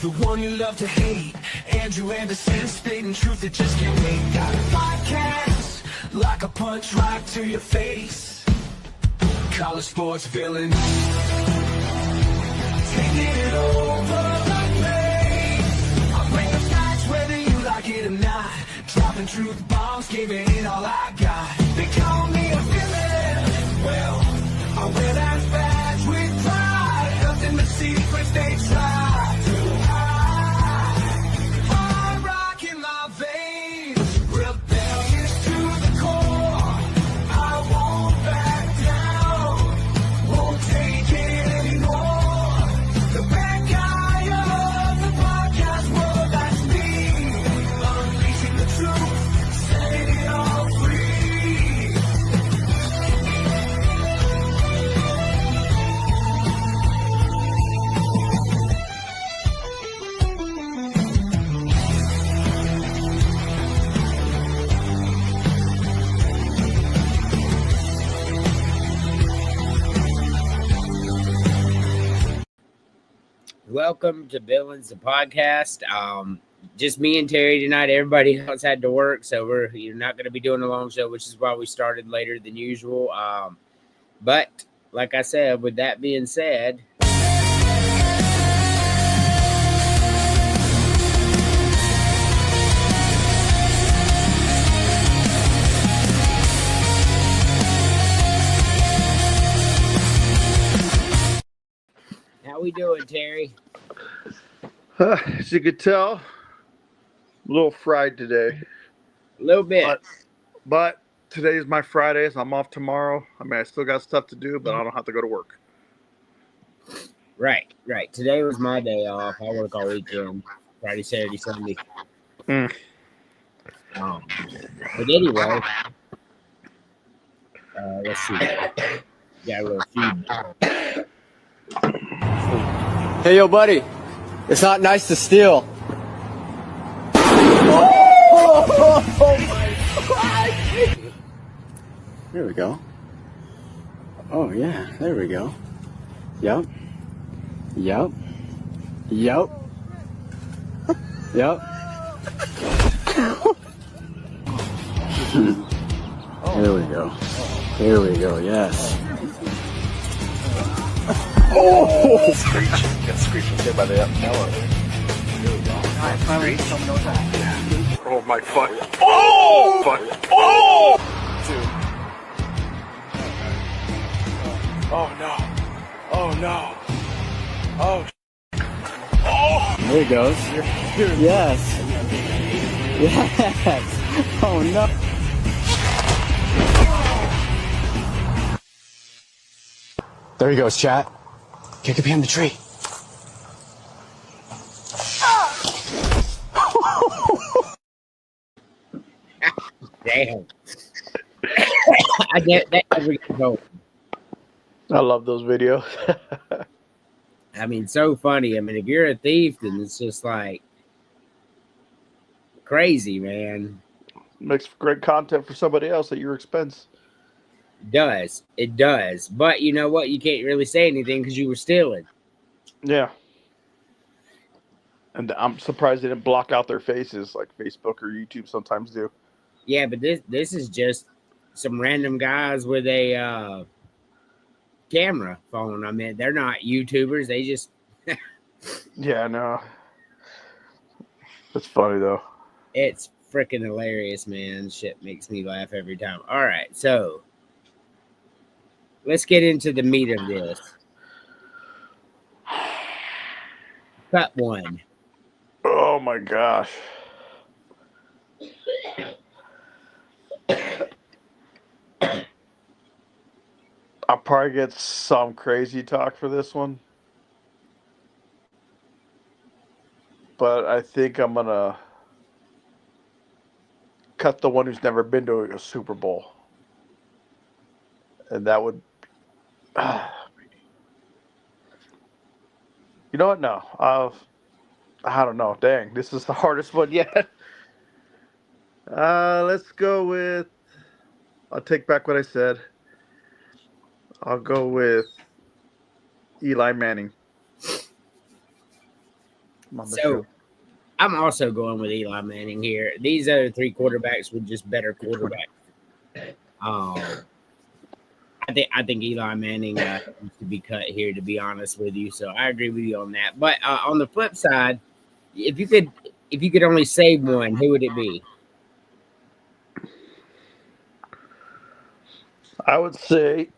the one you love to hate. Andrew Anderson, spitting truth that just can't wait. Got a podcast, like a punch right to your face. College sports villain, taking it over like me. I bring the facts whether you like it or not. Dropping truth bombs, giving it all I got. They call me a villain. Well, I wear that badge with pride. Nothing but secrets they try to hide. I rock in my veins, rebellious to the core. I won't back down, won't take it anymore. The bad guy of the podcast world, that's me. Unleashing the truth, setting it all free. Welcome to Villains, the podcast. Just me and Terry tonight. Everybody else had to work, so we're not going to be doing a long show, which is why we started later than usual. But like I said, with that being said, how we doing, Terry? As you could tell, a little fried today. A little bit. But today is my Friday, so I'm off tomorrow. I mean, I still got stuff to do, but I don't have to go to work. Right. Today was my day off. I work all weekend, Friday, Saturday, Sunday. Mm. But anyway, let's see. Got a little feedback. Hey, yo, buddy. It's not nice to steal. There we go. Oh, yeah. There we go. Yep. There we go. Yes. Oh! Got screeching hit by the mellow. Oh, my fuck. Oh! Fuck. Oh! Dude. Oh, no. Oh, no. Oh. Oh! There it goes. Yes. Yes. Oh, no. There he goes, chat. Kick him the tree. Damn. I get that every go. I love those videos. I mean, so funny. I mean, if you're a thief, then it's just like crazy, man. Makes great content for somebody else at your expense. It does. But you know what? You can't really say anything because you were stealing. Yeah. And I'm surprised they didn't block out their faces like Facebook or YouTube sometimes do. Yeah, but this is just some random guys with a camera phone. I mean, they're not YouTubers. They just Yeah, no. It's funny though. It's freaking hilarious, man. Shit makes me laugh every time. All right, so let's get into the meat of this. Cut one. Oh my gosh. I'll probably get some crazy talk for this one. But I think I'm going to cut the one who's never been to a Super Bowl. And that would... You know what? No. I don't know. Dang, this is the hardest one yet. Let's go with... I'll take back what I said. I'll go with Eli Manning. So I'm also going with Eli Manning here. These other three quarterbacks were just better quarterbacks. I think Eli Manning needs to be cut here, to be honest with you. So I agree with you on that. But on the flip side, if you could only save one, who would it be? I would say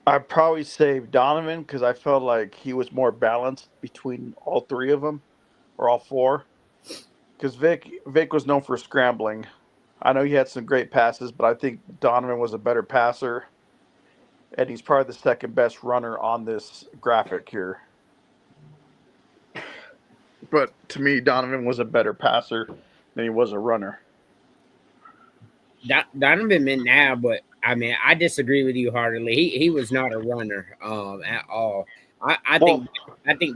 I'd probably save Donovan because I felt like he was more balanced between all three of them, or all four. Because Vic was known for scrambling. I know he had some great passes, but I think Donovan was a better passer, and he's probably the second best runner on this graphic here. But to me, Donovan was a better passer than he was a runner. Donovan McNabb, but I mean, I disagree with you heartily. He was not a runner at all. I think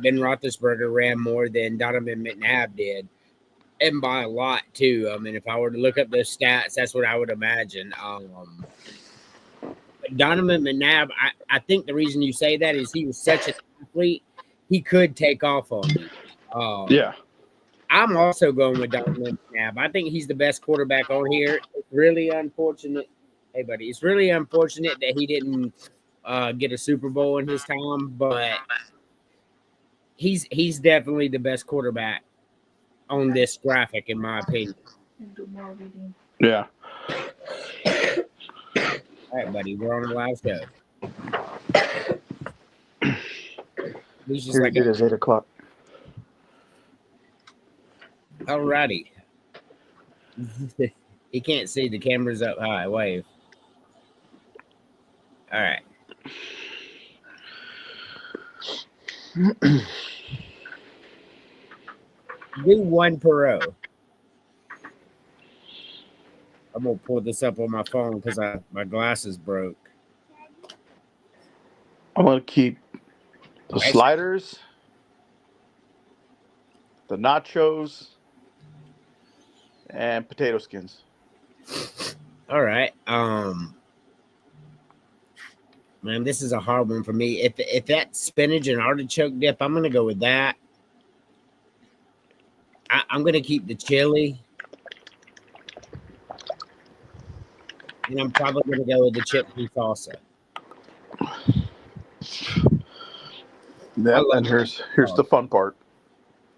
Ben Roethlisberger ran more than Donovan McNabb did, and by a lot too. I mean, if I were to look up those stats, that's what I would imagine. Donovan McNabb, I think the reason you say that is he was such an athlete, he could take off on you. Yeah. I'm also going with Donovan McNabb. I think he's the best quarterback on here. It's really unfortunate. Hey, buddy, it's really unfortunate that he didn't get a Super Bowl in his time, but he's definitely the best quarterback on this graphic, in my opinion. Yeah. All right, buddy, we're on the live show. He's just like it is 8 o'clock. All righty. He can't see, the camera's up high. Wave. All right. Do one per row. I'm gonna pull this up on my phone because my glasses broke. I'm going to keep the sliders, the nachos, and potato skins. All right. Man, this is a hard one for me. If that spinach and artichoke dip, I'm gonna go with that. I'm gonna keep the chili, and I'm probably gonna go with the chips and salsa. Yeah, and here's the fun part.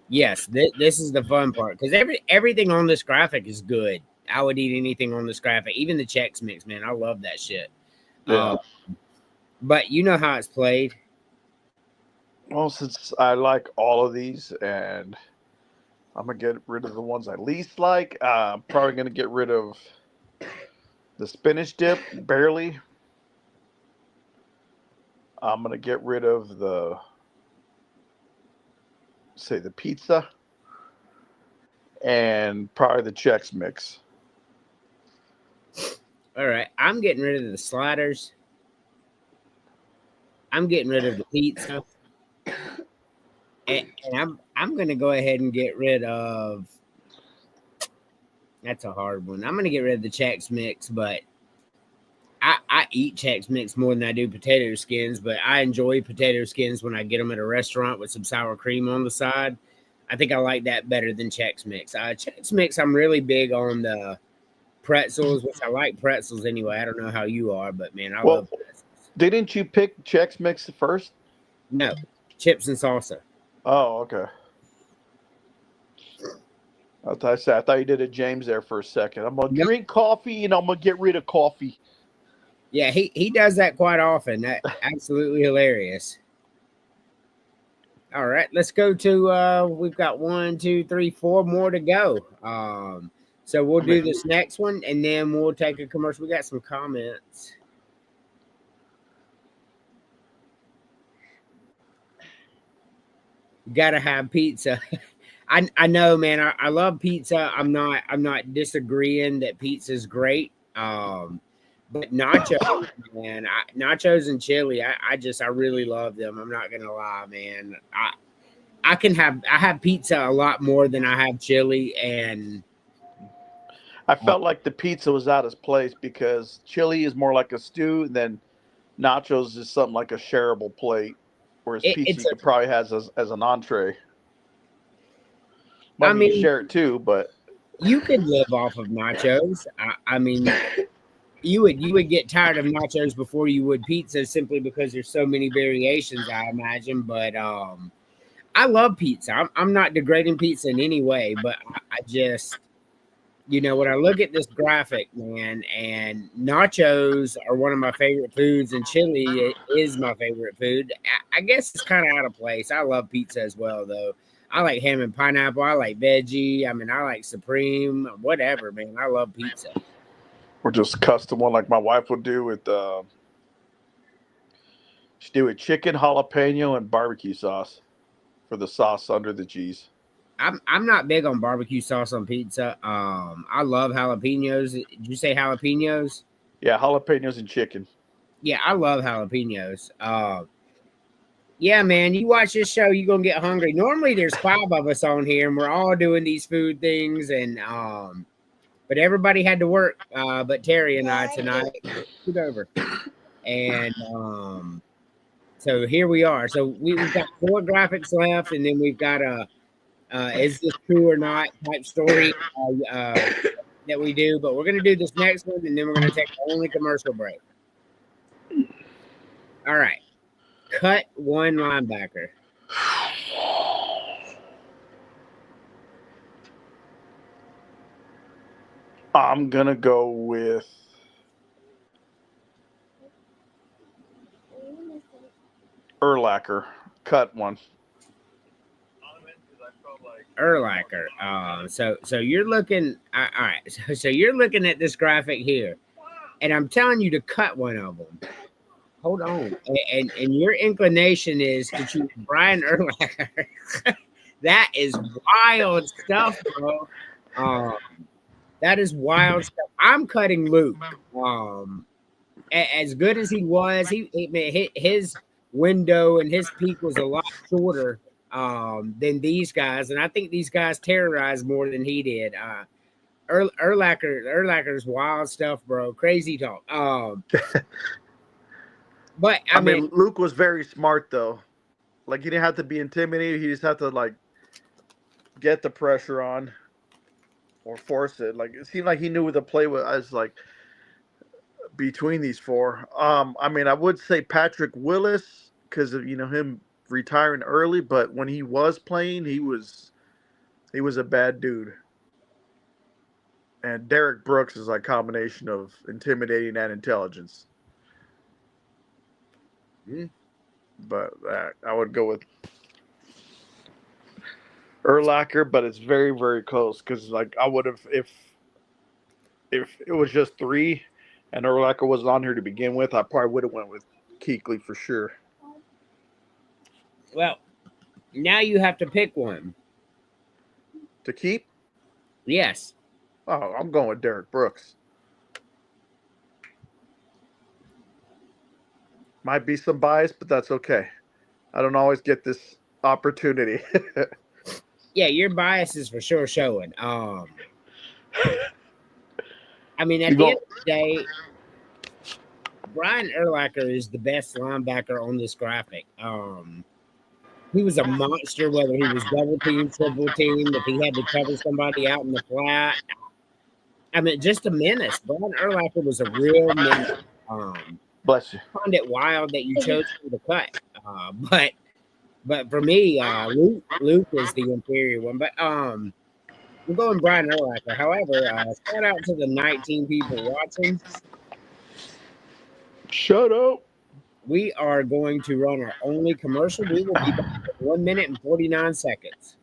Yes, this is the fun part because everything on this graphic is good. I would eat anything on this graphic, even the Chex Mix, man. I love that shit. Yeah. But you know how it's played. Well, since I like all of these, and I'm gonna get rid of the ones I least like, I'm probably gonna get rid of the spinach dip, barely. I'm gonna get rid of the pizza, and probably the Chex Mix. All right, I'm getting rid of the sliders. I'm getting rid of the pizza, and I'm gonna go ahead and get rid of. That's a hard one. I'm gonna get rid of the Chex Mix, but I eat Chex Mix more than I do potato skins. But I enjoy potato skins when I get them at a restaurant with some sour cream on the side. I think I like that better than Chex Mix. Chex Mix, I'm really big on the pretzels, which I like pretzels anyway. I don't know how you are, but man, I love pretzels. Didn't you pick Chex Mix first? No, chips and salsa. Oh, okay. I thought you did a James there for a second. I'm gonna drink coffee and I'm gonna get rid of coffee. Yeah, he does that quite often. That's absolutely hilarious. All right, let's go to we've got 1, 2, 3, 4 more to go. So we'll do this next one and then we'll take a commercial. We got some comments. Gotta have pizza. I know, man. I love pizza. I'm not disagreeing that pizza's great. But nachos, man, nachos and chili, I really love them. I'm not gonna lie, man. I have pizza a lot more than I have chili, and I felt like the pizza was out of place because chili is more like a stew, and then nachos is something like a shareable plate. Whereas It, pizza it's you a, could probably has as an entree. Well, I I mean, you mean, share it too, but you could live off of nachos. I mean, you would get tired of nachos before you would pizza simply because there's so many variations, I imagine. But I love pizza. I'm not degrading pizza in any way, but I just, when I look at this graphic, man, and nachos are one of my favorite foods, and chili is my favorite food. I guess it's kind of out of place. I love pizza as well, though. I like ham and pineapple. I like veggie. I mean, I like supreme, whatever, man. I love pizza. or just custom one like my wife would do with she do with chicken, jalapeno, and barbecue sauce for the sauce under the cheese. I'm not big on barbecue sauce on pizza. I love jalapenos. Did you say jalapenos? Yeah, jalapenos and chicken. Yeah, I love jalapenos. Yeah, man, you watch this show, you're gonna get hungry. Normally there's 5 of us on here and we're all doing these food things, and but everybody had to work, but Terry and I tonight. Scoot over. And so here we are. So we've got 4 graphics left, and then we've got a is this true or not type story that we do, but we're gonna do this next one, and then we're gonna take the only commercial break. All right. Cut one linebacker. I'm gonna go with Urlacher. Cut one. Urlacher. So you're looking. All right. So you're looking at this graphic here, and I'm telling you to cut one of them. Hold on. And your inclination is to choose Brian Urlacher. That is wild stuff, bro. That is wild stuff. I'm cutting Luke. As good as he was, his window and his peak was a lot shorter than these guys, and I think these guys terrorized more than he did. Urlacher's wild stuff, bro. Crazy talk. But I mean, Luke was very smart though. Like he didn't have to be intimidated. He just had to like get the pressure on or force it. Like it seemed like he knew what the play was like between these 4. I mean, I would say Patrick Willis because of him retiring early, but when he was playing, he was a bad dude. And Derek Brooks is like a combination of intimidating and intelligence. But I would go with Urlacher, but it's very, very close because like I would have if it was just 3 and Urlacher wasn't on here to begin with, I probably would have went with Kuechly for sure. Well, now you have to pick one To keep? Yes. Oh, I'm going with Derek Brooks. Might be some bias, but that's okay. I don't always get this opportunity. Yeah, your bias is for sure showing. I mean, at the end of the day, Brian Urlacher is the best linebacker on this graphic. He was a monster, whether he was double teamed, triple teamed, if he had to cover somebody out in the flat. I mean, just a menace. Brian Urlacher was a real menace. Bless you. I find it wild that you chose him to cut. But for me, Luke is the inferior one. But we're going Brian Urlacher. However, shout out to the 19 people watching. Shut up. We are going to run our only commercial. We will be back in 1 minute and 49 seconds.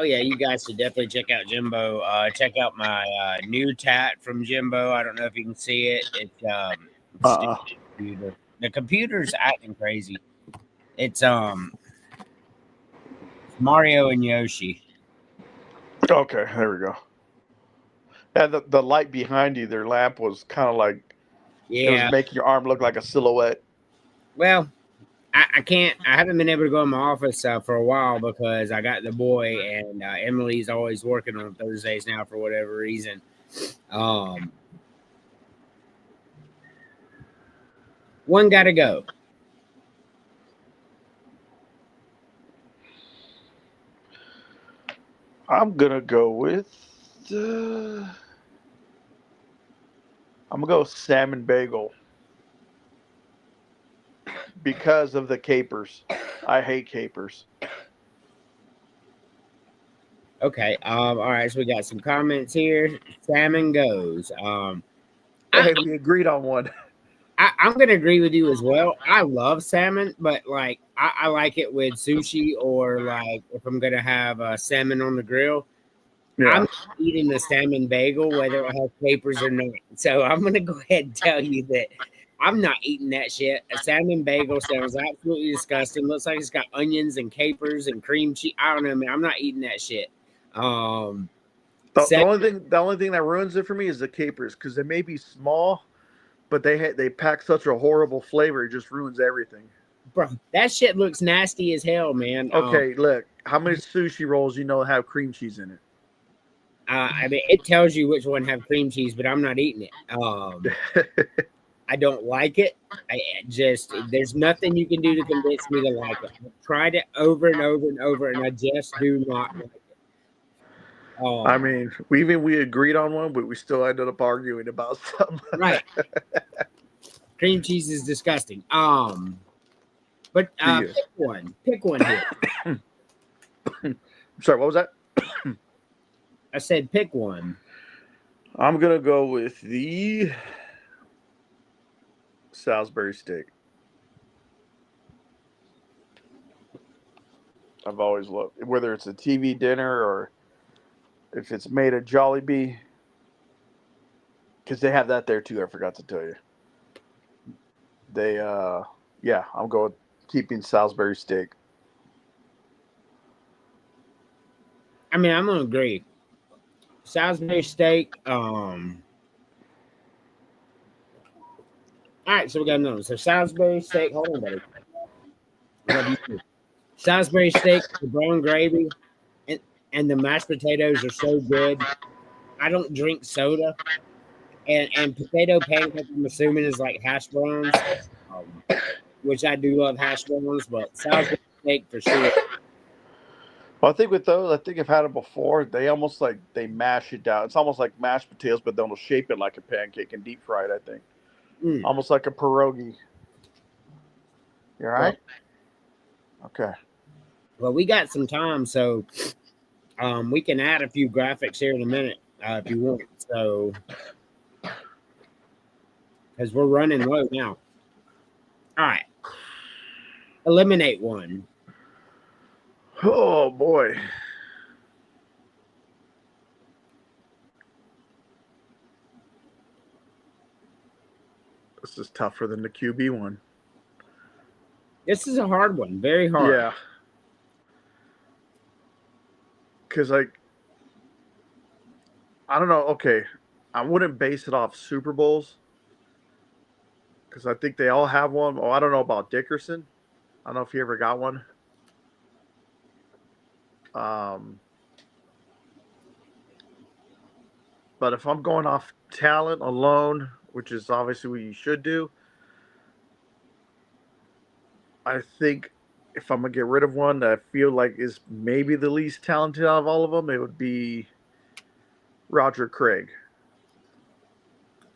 Oh yeah, you guys should definitely check out Jimbo. Check out my new tat from Jimbo. I don't know if you can see it. It's Uh-uh. computer. The computer's acting crazy. It's Mario and Yoshi. Okay, there we go. And the light behind you, their lamp was kind of like it was Yeah. making your arm look like a silhouette. Well, I can't. I haven't been able to go in my office for a while because I got the boy, and Emily's always working on Thursdays now for whatever reason. One got to go. I'm gonna go with. I'm gonna go salmon bagel because of the capers. I hate capers. Okay. All right. So we got some comments here. Salmon goes. Hey, we agreed on one. I'm gonna agree with you as well. I love salmon, but like I like it with sushi or like if I'm gonna have salmon on the grill. Yeah. I'm not eating the salmon bagel whether it has capers or not. So I'm gonna go ahead and tell you that I'm not eating that shit. A salmon bagel sounds absolutely disgusting. Looks like it's got onions and capers and cream cheese. I don't know, man. I'm not eating that shit. The Salmon- only thing that ruins it for me is the capers because they may be small, but they pack such a horrible flavor. It just ruins everything. Bro, that shit looks nasty as hell, man. Okay, look, how many sushi rolls you know have cream cheese in it? I mean, it tells you which one have cream cheese, but I'm not eating it. I don't like it. There's nothing you can do to convince me to like it. I've tried it over and over and over, and I just do not like it. I mean, we agreed on one, but we still ended up arguing about something. Right. Cream cheese is disgusting. But Yeah. Pick one here. Sorry, what was that? I said pick one. I'm gonna go with the Salisbury steak. I've always loved whether it's a TV dinner or if it's made at Jollibee, because they have that there too. I forgot to tell you. They, yeah, I'm going keeping Salisbury steak. I mean, I'm gonna agree. Salisbury steak. All right, so we got another one. So Salisbury steak. Hold on, buddy. What do you think? Salisbury steak, the brown gravy, and the mashed potatoes are so good. I don't drink soda, and potato pancake. I'm assuming is like hash browns, which I do love hash browns, but Salisbury steak for sure. Well, I think with those, I think I've had it before. They almost like they mash it down. It's almost like mashed potatoes, but they'll shape it like a pancake and deep fry it. I think almost like a pierogi. You all right? Okay. Well, we got some time, so we can add a few graphics here in a minute if you want. So, because we're running low now. All right. Eliminate one. Oh boy. This is tougher than the QB one. This is a hard one. Very hard. Yeah. Because, like, I don't know. Okay. I wouldn't base it off Super Bowls because I think they all have one. Oh, I don't know about Dickerson. I don't know if he ever got one. But if I'm going off talent alone, which is obviously what you should do, I think if I'm going to get rid of one that I feel like is maybe the least talented out of all of them, it would be Roger Craig.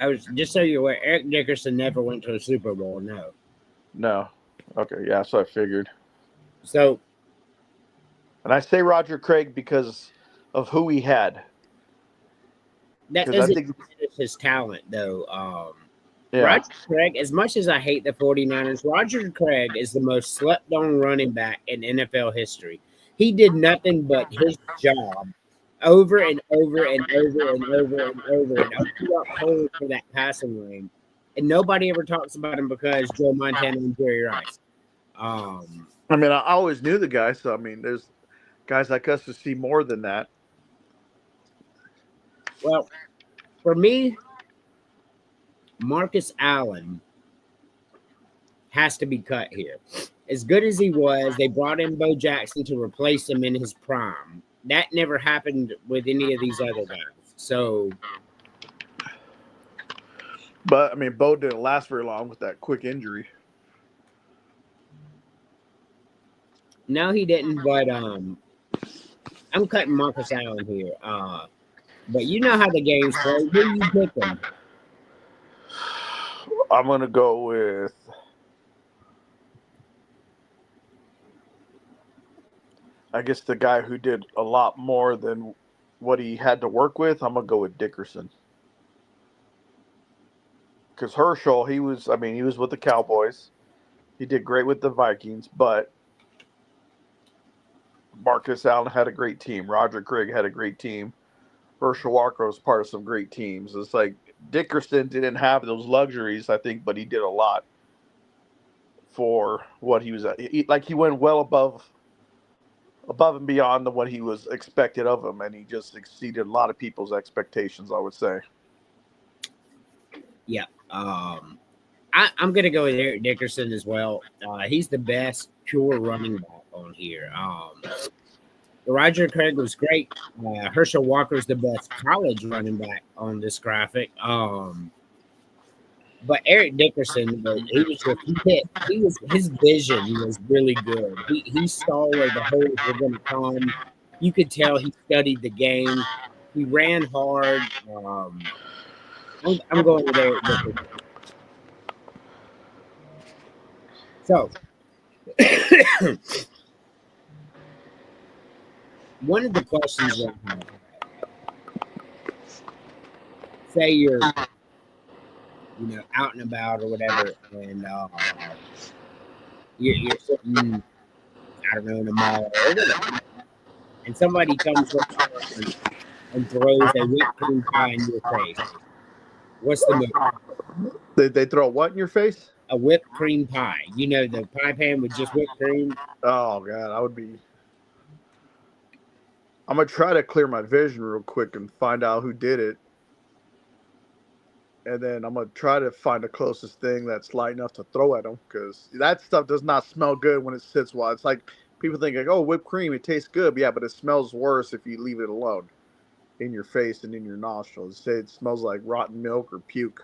I was just so you're aware, Eric Dickerson never went to a Super Bowl. No. Okay. Yeah. So I figured. So, and I say Roger Craig because of who he had. that 'Cause I doesn't think- diminish his talent, though. Yeah. Roger Craig, as much as I hate the 49ers, Roger Craig is the most slept on running back in NFL history. he did nothing but his job over and over and over and over and over and opened up holes for that passing lane. And nobody ever talks about him because Joe Montana and Jerry Rice. I mean, I always knew the guy, so I mean, there's guys like us who see more than that. Well, for me, Marcus Allen has to be cut here. As good as he was, they brought in Bo Jackson to replace him in his prime. That never happened with any of these other guys. So, But I mean, Bo didn't last very long with that quick injury. no, he didn't. But I'm cutting Marcus Allen here. But you know how the game's played. Who you picking? I'm gonna go with. I guess the guy who did a lot more than what he had to work with. I'm gonna go with Dickerson. Because Herschel, he was with the Cowboys. He did great with the Vikings, but Marcus Allen had a great team. Roger Craig had a great team. Herschel Walker was part of some great teams. It's like Dickerson didn't have those luxuries, I think, but he did a lot for what he was at. He went well above and beyond what he was expected of him, and he just exceeded a lot of people's expectations, I would say. Yeah. I'm going to go with Eric Dickerson as well. He's the best pure running back on here. Roger Craig was great. Herschel Walker's the best college running back on this graphic. But Eric Dickerson, his vision was really good. He saw where the holes were going to come. You could tell he studied the game. He ran hard. I'm going with Eric Dickerson. So, one of the questions that I have, say you're out and about or whatever, and you're sitting, I don't know, in a mall or whatever, and somebody comes up and throws a whipped cream pie in your face. What's the move? They throw what in your face? A whipped cream pie. The pie pan with just whipped cream. Oh God, I'm gonna try to clear my vision real quick and find out who did it. And then I'm going to try to find the closest thing that's light enough to throw at them, because that stuff does not smell good when it sits well. It's like people think, like, oh, whipped cream, it tastes good. But yeah, but it smells worse if you leave it alone in your face and in your nostrils. Say it smells like rotten milk or puke.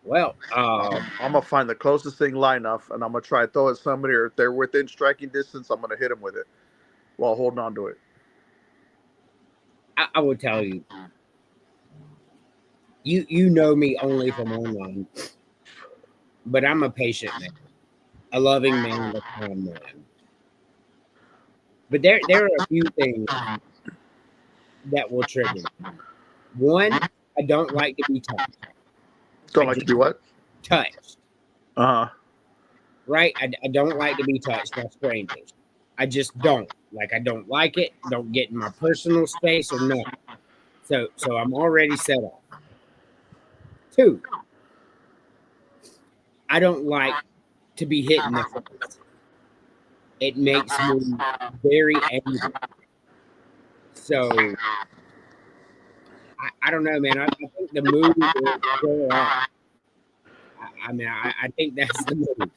Well, I'm going to find the closest thing light enough, and I'm going to try to throw it at somebody, or if they're within striking distance, I'm going to hit them with it while holding on to it. I will tell you. You know me only from online, but I'm a patient man, a loving man, a kind man. But there are a few things that will trigger me. One, I don't like to be touched. Don't like to be what? Touched. Uh-huh. Right? I don't like to be touched by strangers. I just don't. I don't like it. Don't get in my personal space or nothing. So I'm already set off. 2, I don't like to be hit in the face. It makes me very angry. So I don't know, man. I think the move is still on. I think that's the move.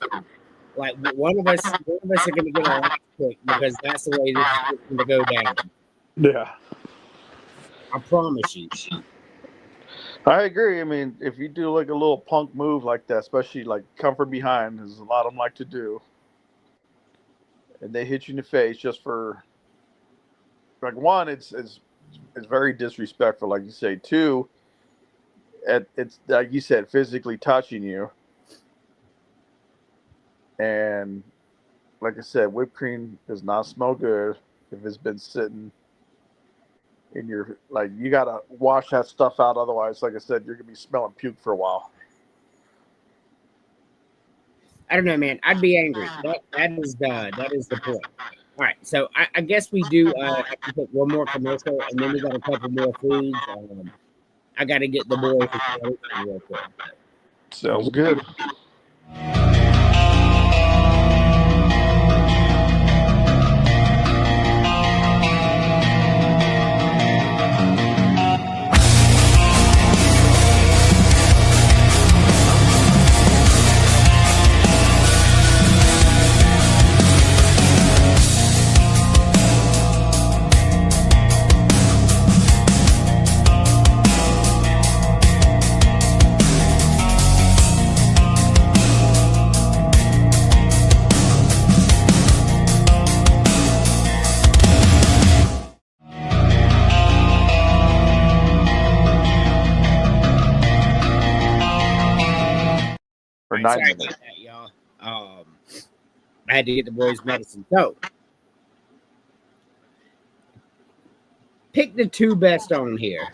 One of us are going to get our ass kicked because that's the way this is going to go down. Yeah. I promise you. I agree. I mean, if you do like a little punk move like that, especially like come from behind, as a lot of them like to do, and they hit you in the face just for, like, one, it's very disrespectful, like you say. 2, it's like you said, physically touching you, and like I said, whipped cream does not smell good if it's been sitting in your, like, you gotta wash that stuff out, otherwise, like I said, you're gonna be smelling puke for a while. I don't know, man. I'd be angry. That is the point. All right, so I guess we do have to put one more commercial, and then we got a couple more foods. I got to get the boys to start real quick. Sounds good. For All right, 9 sorry minutes. about that, y'all. I had to get the boys medicine. So, pick the 2 best on here.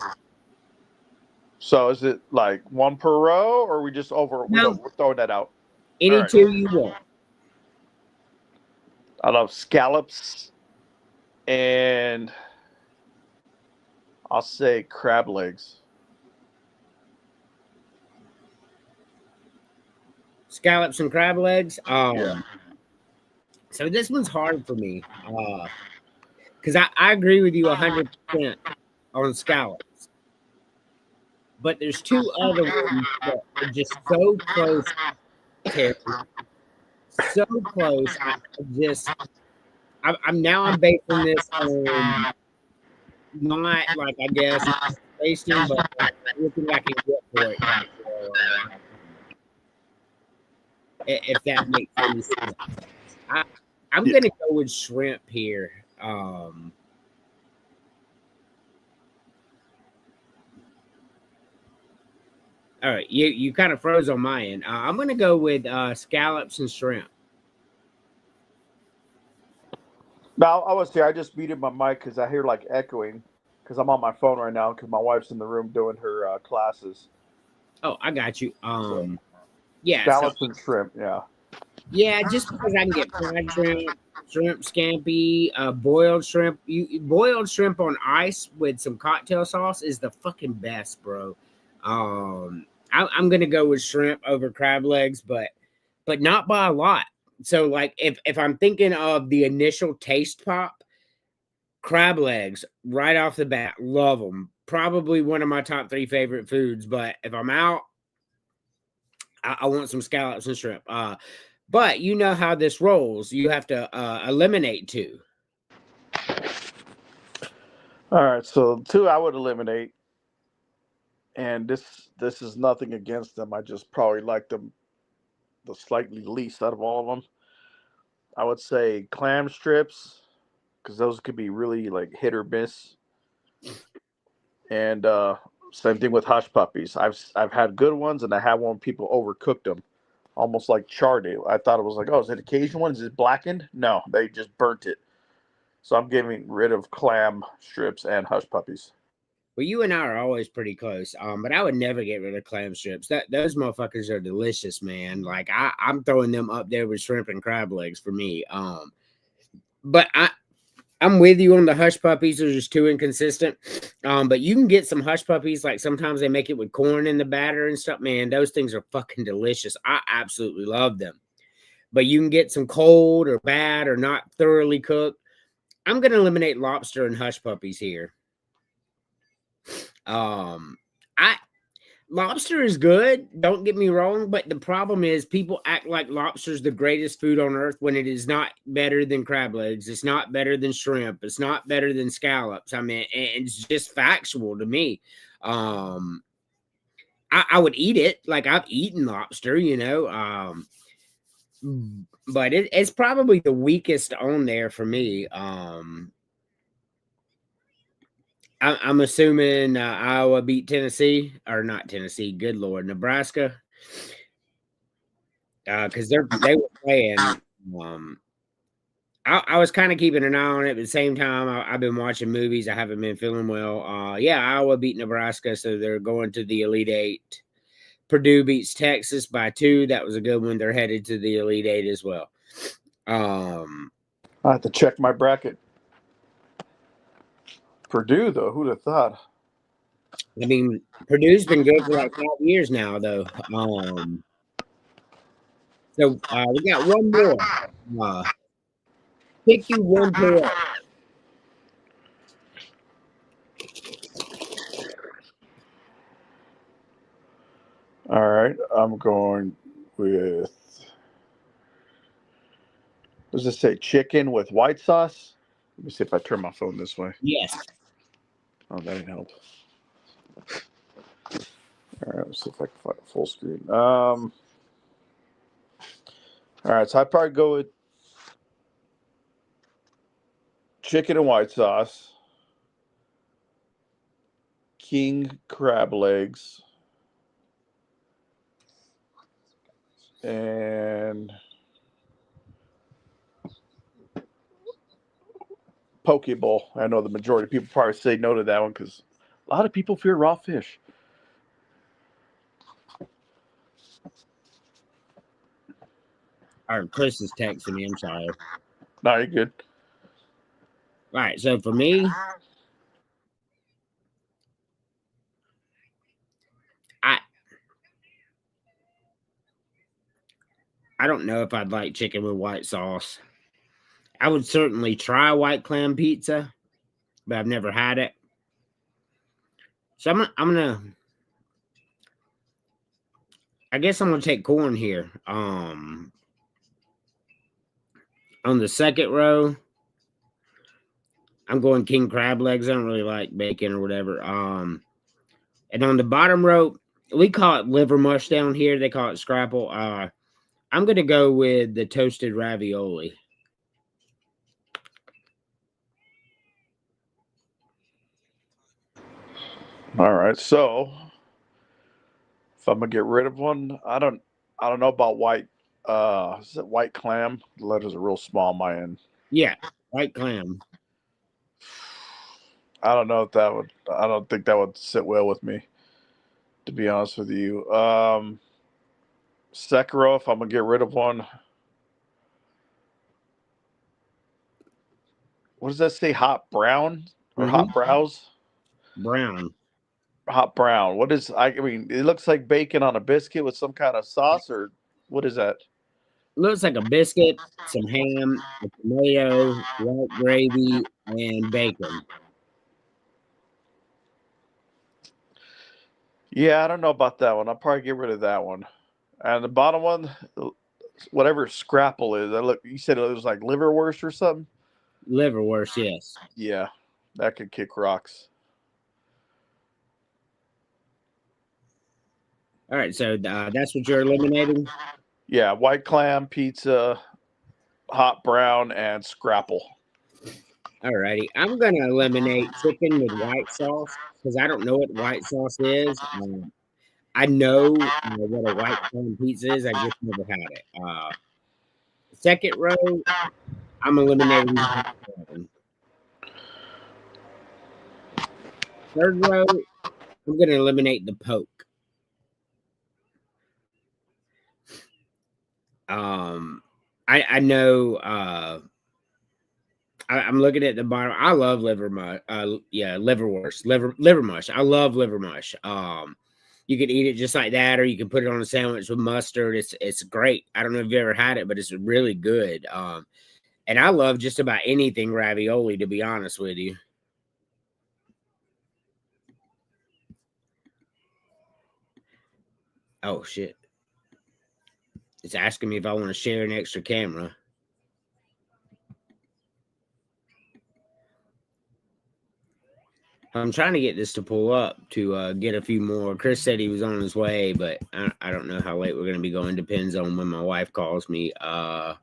So is it like 1 per row, or we just over? No. We're throwing that out. Any All right. 2 you want. I love scallops, and I'll say crab legs. Scallops and crab legs. Yeah. So this one's hard for me. Because I agree with you 100% on scallops. But there's 2 other ones that are just so close, Terry. So close. I'm basing this on not like, I guess, tasting, but looking like I can get for it. If that makes any sense. I'm going to go with shrimp here. All right, you kind of froze on my end. I'm going to go with scallops and shrimp. Now, I was here. I just muted my mic because I hear like echoing because I'm on my phone right now because my wife's in the room doing her classes. Oh, I got you. Yeah, Scallops and shrimp. Yeah. Yeah, just because I can get fried shrimp scampi, boiled shrimp. Boiled shrimp on ice with some cocktail sauce is the fucking best, bro. I'm gonna go with shrimp over crab legs, but not by a lot. So, like, if I'm thinking of the initial taste pop, crab legs right off the bat, love them. Probably one of my top 3 favorite foods. But if I'm out, I want some scallops and shrimp. But you know how this rolls. You have to eliminate 2. All right. So 2 I would eliminate, and this is nothing against them. I just probably like them the slightly least out of all of them. I would say clam strips because those could be really like hit or miss. And same thing with hush puppies. I've had good ones, and I had one people overcooked them, almost like charred it. I thought it was like, oh, is it a Cajun one? Is it blackened? No, they just burnt it. So I'm getting rid of clam strips and hush puppies. Well, you and I are always pretty close. But I would never get rid of clam strips. Those motherfuckers are delicious, man. Like I'm throwing them up there with shrimp and crab legs for me. But I'm with you on the hush puppies. They're just too inconsistent. But you can get some hush puppies. Like sometimes they make it with corn in the batter and stuff. Man, those things are fucking delicious. I absolutely love them. But you can get some cold or bad or not thoroughly cooked. I'm going to eliminate lobster and hush puppies here. Lobster is good, don't get me wrong, but the problem is people act like lobster is the greatest food on earth when it is not better than crab legs. It's not better than shrimp. It's not better than scallops. I mean, it's just factual to me. I would eat it. Like I've eaten lobster, you know, but it's probably the weakest on there for me. I'm assuming Iowa beat Tennessee, or not Tennessee. Good Lord, Nebraska, because they were playing. I was kind of keeping an eye on it, but at the same time, I've been watching movies. I haven't been feeling well. Yeah, Iowa beat Nebraska, so they're going to the Elite Eight. Purdue beats Texas by 2. That was a good one. They're headed to the Elite Eight as well. I have to check my bracket. Purdue, though, who'd have thought? I mean, Purdue's been good for like 5 years now, though. So we got one more. Pick you one player. All right, I'm going with. What does it say? Chicken with white sauce? Let me see if I turn my phone this way. Yes. Oh, that didn't help. All right, let's see if I can find a full screen. All right, so I'd probably go with chicken and white sauce, king crab legs, and poke bowl. I know the majority of people probably say no to that one because a lot of people fear raw fish. All right, Chris is texting me. I'm sorry. No, you're good. All right, so for me, I don't know if I'd like chicken with white sauce. I would certainly try white clam pizza, but I've never had it. So I guess I'm gonna take corn here. On the second row, I'm going king crab legs. I don't really like bacon or whatever. And on the bottom row, we call it liver mush down here. They call it scrapple. I'm gonna go with the toasted ravioli. All right, so if I'm gonna get rid of one, I don't know about white. Is it white clam? The letters are real small on my end. Yeah, white clam. I don't know if that would. I don't think that would sit well with me, to be honest with you. Second row, if I'm gonna get rid of one, what does that say? Hot brown or hot brows? Brown. Hot brown. What is? I mean, it looks like bacon on a biscuit with some kind of sauce, or what is that? Looks like a biscuit, some ham, a tomato, white gravy, and bacon. Yeah, I don't know about that one. I'll probably get rid of that one. And the bottom one, whatever scrapple is, you said it was like liverwurst or something. Liverwurst, yes. Yeah, that could kick rocks. All right, so that's what you're eliminating? Yeah, white clam, pizza, hot brown, and scrapple. All righty. I'm going to eliminate chicken with white sauce because I don't know what white sauce is. I know what a white clam pizza is. I just never had it. Second row, I'm eliminating hot brown. Third row, I'm going to eliminate the poke. I know. I'm looking at the bottom. I love liver mush. Liverwurst, liver mush. I love liver mush. You can eat it just like that, or you can put it on a sandwich with mustard. It's great. I don't know if you've ever had it, but it's really good. And I love just about anything ravioli, to be honest with you. Oh shit. It's asking me if I want to share an extra camera. I'm trying to get this to pull up to get a few more. Chris said he was on his way, but I don't know how late we're going to be going. Depends on when my wife calls me. All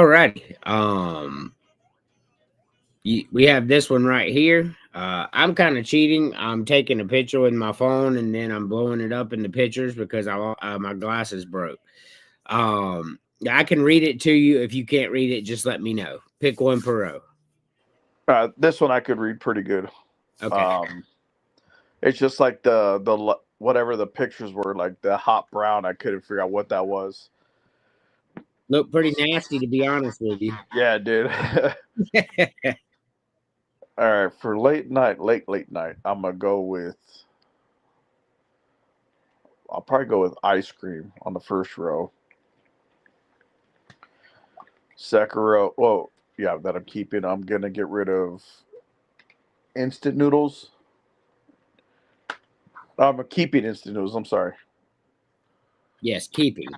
right. We have this one right here. I'm kind of cheating. I'm taking a picture with my phone and then I'm blowing it up in the pictures because my glasses broke. I can read it to you. If you can't read it, just let me know. Pick one per row. This one I could read pretty good. Okay. It's just like the whatever the pictures were, like the hot brown. I couldn't figure out what that was. Look pretty nasty, to be honest with you. Yeah, dude. All right, for late night, I'm gonna go with. I'll probably go with ice cream on the first row. Second row, well, yeah, that I'm keeping. I'm gonna get rid of instant noodles. I'm keeping instant noodles. I'm sorry, Yes, keeping.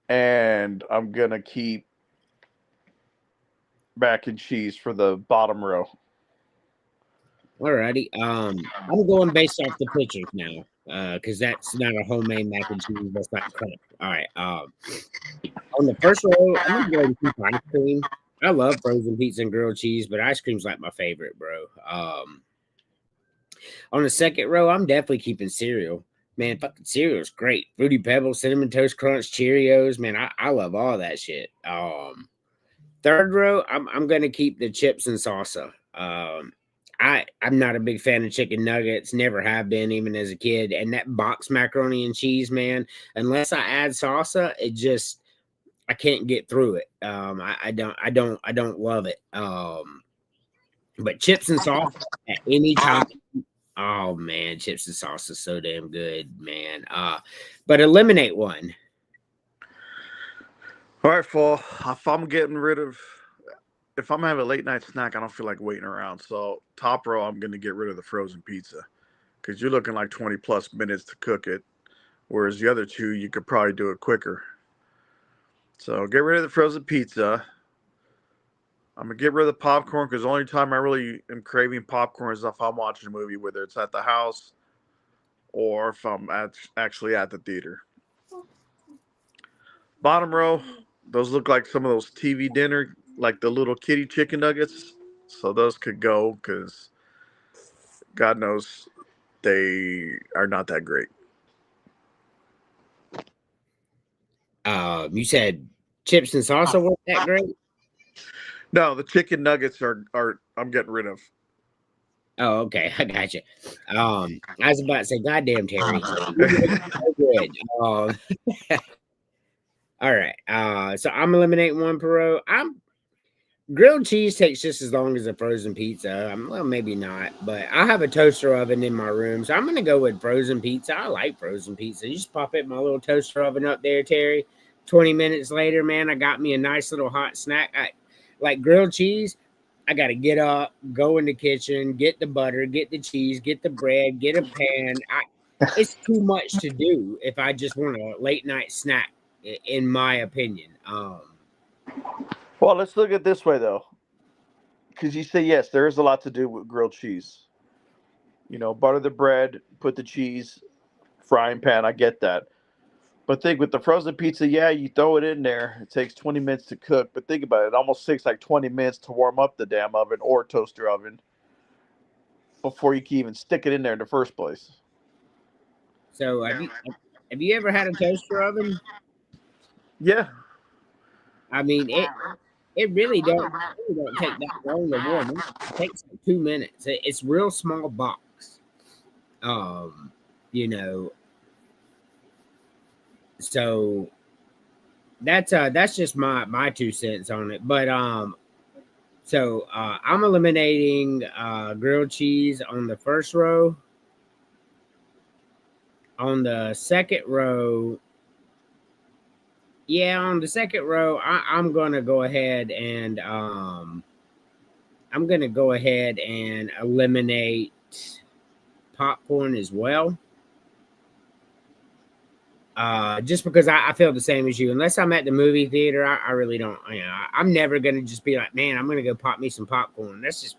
and I'm gonna keep mac and cheese for the bottom row. Alrighty. I'm going based off the pictures now, because that's not a homemade mac and cheese. That's not cut. All right. On the first row, I'm gonna go ahead and keep ice cream. I love frozen pizza and grilled cheese, but ice cream's like my favorite, bro. On the second row, I'm definitely keeping cereal. Man, fucking cereal's great. Fruity Pebbles, Cinnamon Toast Crunch, Cheerios. Man, I love all that shit. Third row, I'm gonna keep the chips and salsa. I'm not a big fan of chicken nuggets, never have been, even as a kid. And that box macaroni and cheese, man, unless I add salsa, I can't get through it. I don't love it. But chips and salsa at any time. Oh man, chips and salsa is so damn good, man. But eliminate one. All right, Fall. If I'm having a late night snack, I don't feel like waiting around. So top row, I'm gonna get rid of the frozen pizza because you're looking like 20 plus minutes to cook it, whereas the other two you could probably do it quicker. So get rid of the frozen pizza. I'm gonna get rid of the popcorn because the only time I really am craving popcorn is if I'm watching a movie, whether it's at the house or if I'm actually at the theater. Bottom row, those look like some of those TV dinner, like the little kitty chicken nuggets. So those could go because God knows they are not that great. You said chips and salsa weren't that great. No, the chicken nuggets are I'm getting rid of. Oh, okay, I got you. I was about to say, goddamn, Terry, so good. All right. So I'm eliminating one per row. Grilled cheese takes just as long as a frozen pizza. Well, maybe not, but I have a toaster oven in my room, so I'm gonna go with frozen pizza. I like frozen pizza. You just pop it in my little toaster oven up there, Terry. 20 minutes later, man, I got me a nice little hot snack. Like grilled cheese, I got to get up, go in the kitchen, get the butter, get the cheese, get the bread, get a pan. It's too much to do if I just want a late night snack, in my opinion. Well, let's look at it this way, though. Because you say, yes, there is a lot to do with grilled cheese. You know, butter the bread, put the cheese, frying pan. I get that. But think with the frozen pizza, yeah, you throw it in there. It takes 20 minutes to cook. But think about it. It almost takes like 20 minutes to warm up the damn oven or toaster oven before you can even stick it in there in the first place. So have you ever had a toaster oven? Yeah. I mean, it really don't take that long to warm up. It takes like 2 minutes. It's real small box. You know. So that's just my 2 cents on it. But so I'm eliminating grilled cheese on the first row. On the second row, I'm gonna go ahead and eliminate popcorn as well. Just because I feel the same as you. Unless I'm at the movie theater, I really don't. I'm never gonna just be like, man, I'm gonna go pop me some popcorn. That's just.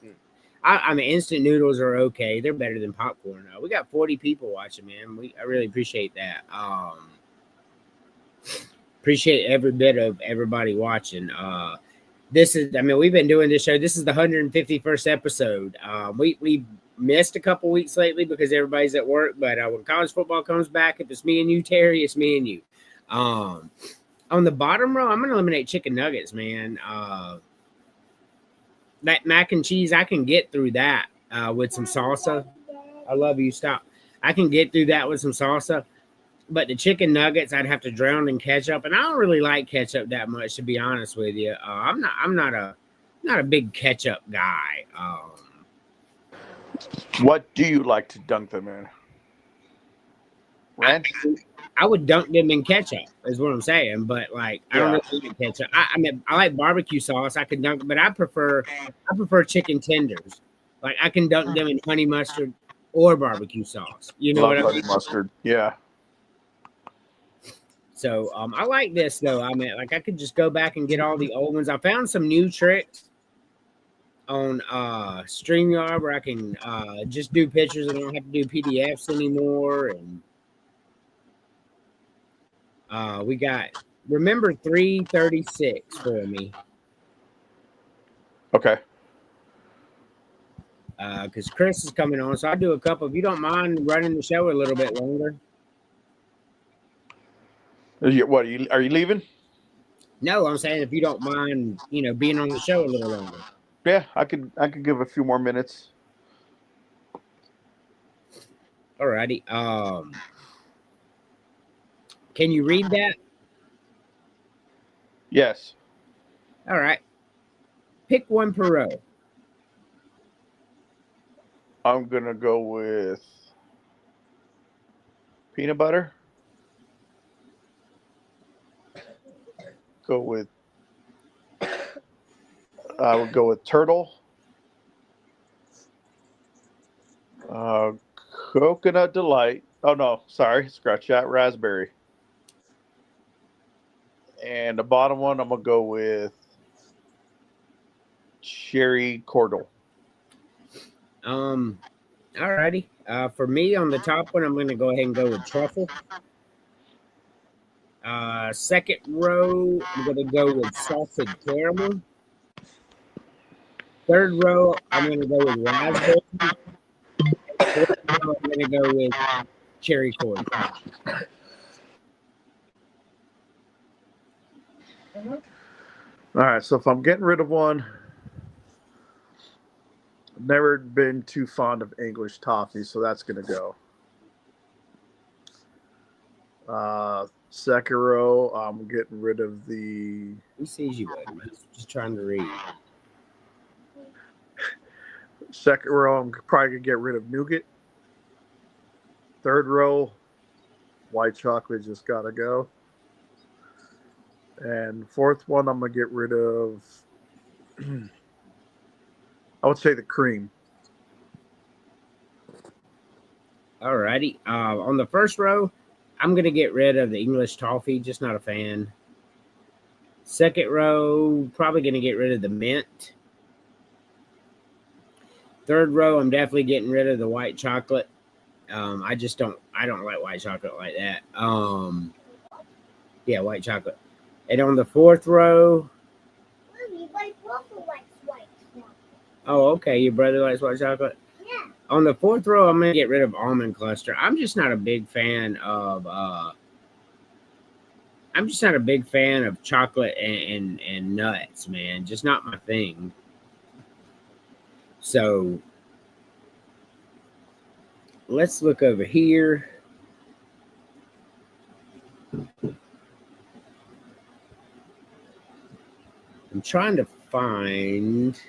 I mean, instant noodles are okay. They're better than popcorn. We got 40 people watching, man. I really appreciate that. Appreciate every bit of everybody watching. We've been doing this show. This is the 151st episode. We missed a couple weeks lately because everybody's at work. But when college football comes back, if it's me and you, Terry, it's me and you. On the bottom row, I'm gonna eliminate chicken nuggets, man. That mac and cheese, I can get through that with some salsa. I love you. Stop. I can get through that with some salsa, but the chicken nuggets, I'd have to drown in ketchup, and I don't really like ketchup that much, to be honest with you. I'm not a big ketchup guy. What do you like to dunk them in? Ranch? I would dunk them in ketchup, is what I'm saying. But like, I don't really like ketchup. I mean, I like barbecue sauce. I could dunk, but I prefer chicken tenders. Like, I can dunk them in honey mustard or barbecue sauce. You know Love what I honey mean? mustard. Yeah. So I like this though. I mean, like, I could just go back and get all the old ones. I found some new tricks on StreamYard where I can just do pictures and I don't have to do PDFs anymore. And we got remember 336 for me. Okay. Because Chris is coming on, so I'll do a couple. If you don't mind running the show a little bit longer. Are you leaving? No, I'm saying if you don't mind, being on the show a little longer. Yeah, I could give a few more minutes. Alrighty. Can you read that? Yes. All right. Pick one per row. I'm gonna go with peanut butter. I would go with turtle. Coconut delight. Oh no, sorry, scratch that. Raspberry. And the bottom one, I'm gonna go with cherry cordial. Alrighty. For me, on the top one, I'm gonna go ahead and go with truffle. Second row, I'm gonna go with salted caramel. Third row, I'm gonna go with raspberry. Fourth row, I'm gonna go with cherry cordial. All right, so if I'm getting rid of one, I've never been too fond of English toffee, so that's gonna go. Second row, I'm getting rid of the. Who sees you, bud? I'm just trying to read. Second row, I'm probably gonna get rid of nougat. Third row, white chocolate just gotta go. And fourth one, I'm gonna get rid of. I would say the cream. Alrighty. On the first row, I'm gonna get rid of the English toffee. Just not a fan. Second row, probably gonna get rid of the mint. Third row, I'm definitely getting rid of the white chocolate. I don't like white chocolate like that. Yeah, white chocolate. And on the fourth row. Mommy, my brother likes white chocolate. Oh, okay. Your brother likes white chocolate? Yeah. On the fourth row, I'm gonna get rid of almond cluster. I'm just not a big fan of chocolate and nuts, man. Just not my thing. So let's look over here. I'm trying to find.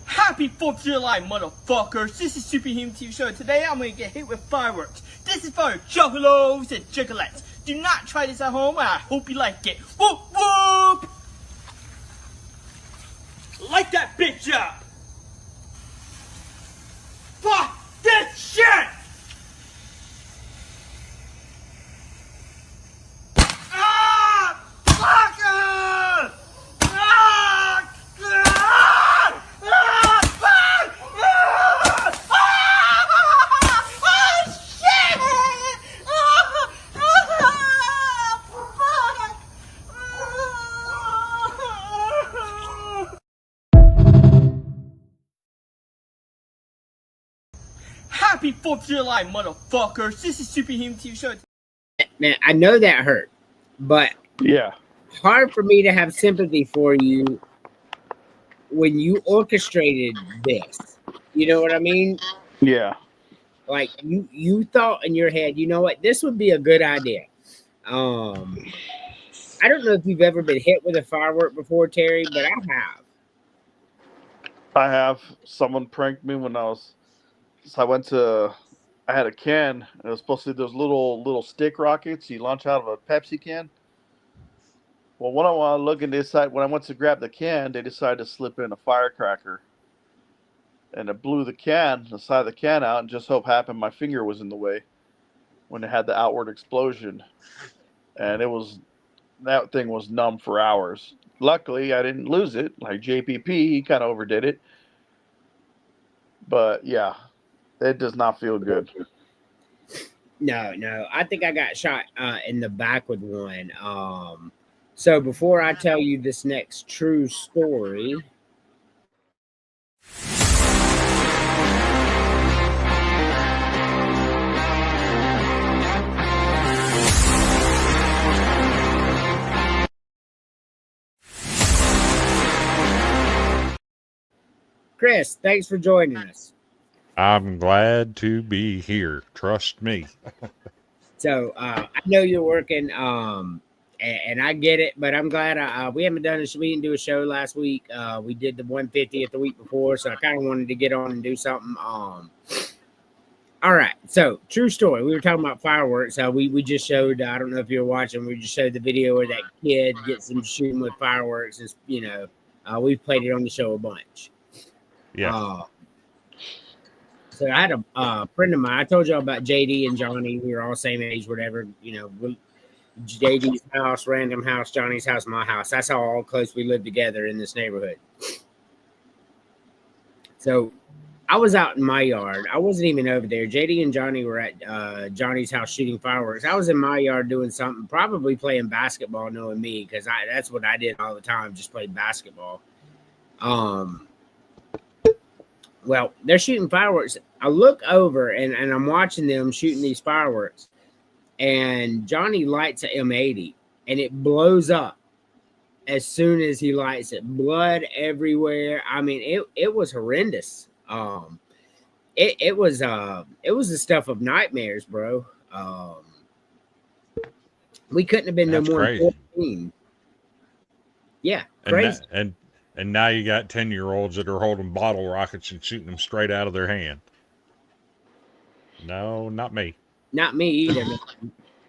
Happy 4th of July, motherfuckers! This is Superhuman TV Show. Today I'm gonna get hit with fireworks. This is for juggalos and juggalettes. Do not try this at home, and I hope you like it. Whoop whoop! Light that bitch up! Fuck this shit! Ah! Fucker! Ah! Ah! Ah! Fuck! Ah! Ah! Oh, shit! Ah! Ah! Fuck! Happy 4th of July, motherfuckers. This is Superhuman TV Show. Man, I know that hurt, but Yeah. hard for me to have sympathy for you when you orchestrated this. You know what I mean? Yeah. Like you thought in your head, you know what, this would be a good idea. I don't know if you've ever been hit with a firework before, Terry, but I have. I have. Someone pranked me when I was. So I had a can, and it was supposed to be those little stick rockets you launch out of a Pepsi can. Well, when I was looking inside, when I went to grab the can, they decided to slip in a firecracker. And it blew the side of the can out, and just so happened my finger was in the way when it had the outward explosion. And that thing was numb for hours. Luckily, I didn't lose it. Like JPP, he kind of overdid it. But yeah, it does not feel good. No. I think I got shot in the back with one. So before I tell you this next true story. Chris, thanks for joining us. I'm glad to be here. Trust me. So I know you're working, and I get it, but I'm glad we didn't do a show last week. We did the 150th the week before, so I kind of wanted to get on and do something. All right, so true story. We were talking about fireworks. We just showed. I don't know if you were watching. We just showed the video where that kid gets him shooting with fireworks. And we've played it on the show a bunch. Yeah. So I had a friend of mine. I told y'all about JD and Johnny. We were all same age, whatever. JD's house, random house, Johnny's house, my house. That's how all close we live together in this neighborhood. So I was out in my yard. I wasn't even over there. JD and Johnny were at Johnny's house shooting fireworks. I was in my yard doing something, probably playing basketball, knowing me, because that's what I did all the time, just played basketball. Well, they're shooting fireworks. I look over and I'm watching them shooting these fireworks. And Johnny lights a M80 and it blows up as soon as he lights it. Blood everywhere. I mean, it was horrendous. It was the stuff of nightmares, bro. We couldn't have been That's no more crazy. than 14. Yeah, crazy. And now you got 10-year-olds that are holding bottle rockets and shooting them straight out of their hand. No, not me. Not me either. Man.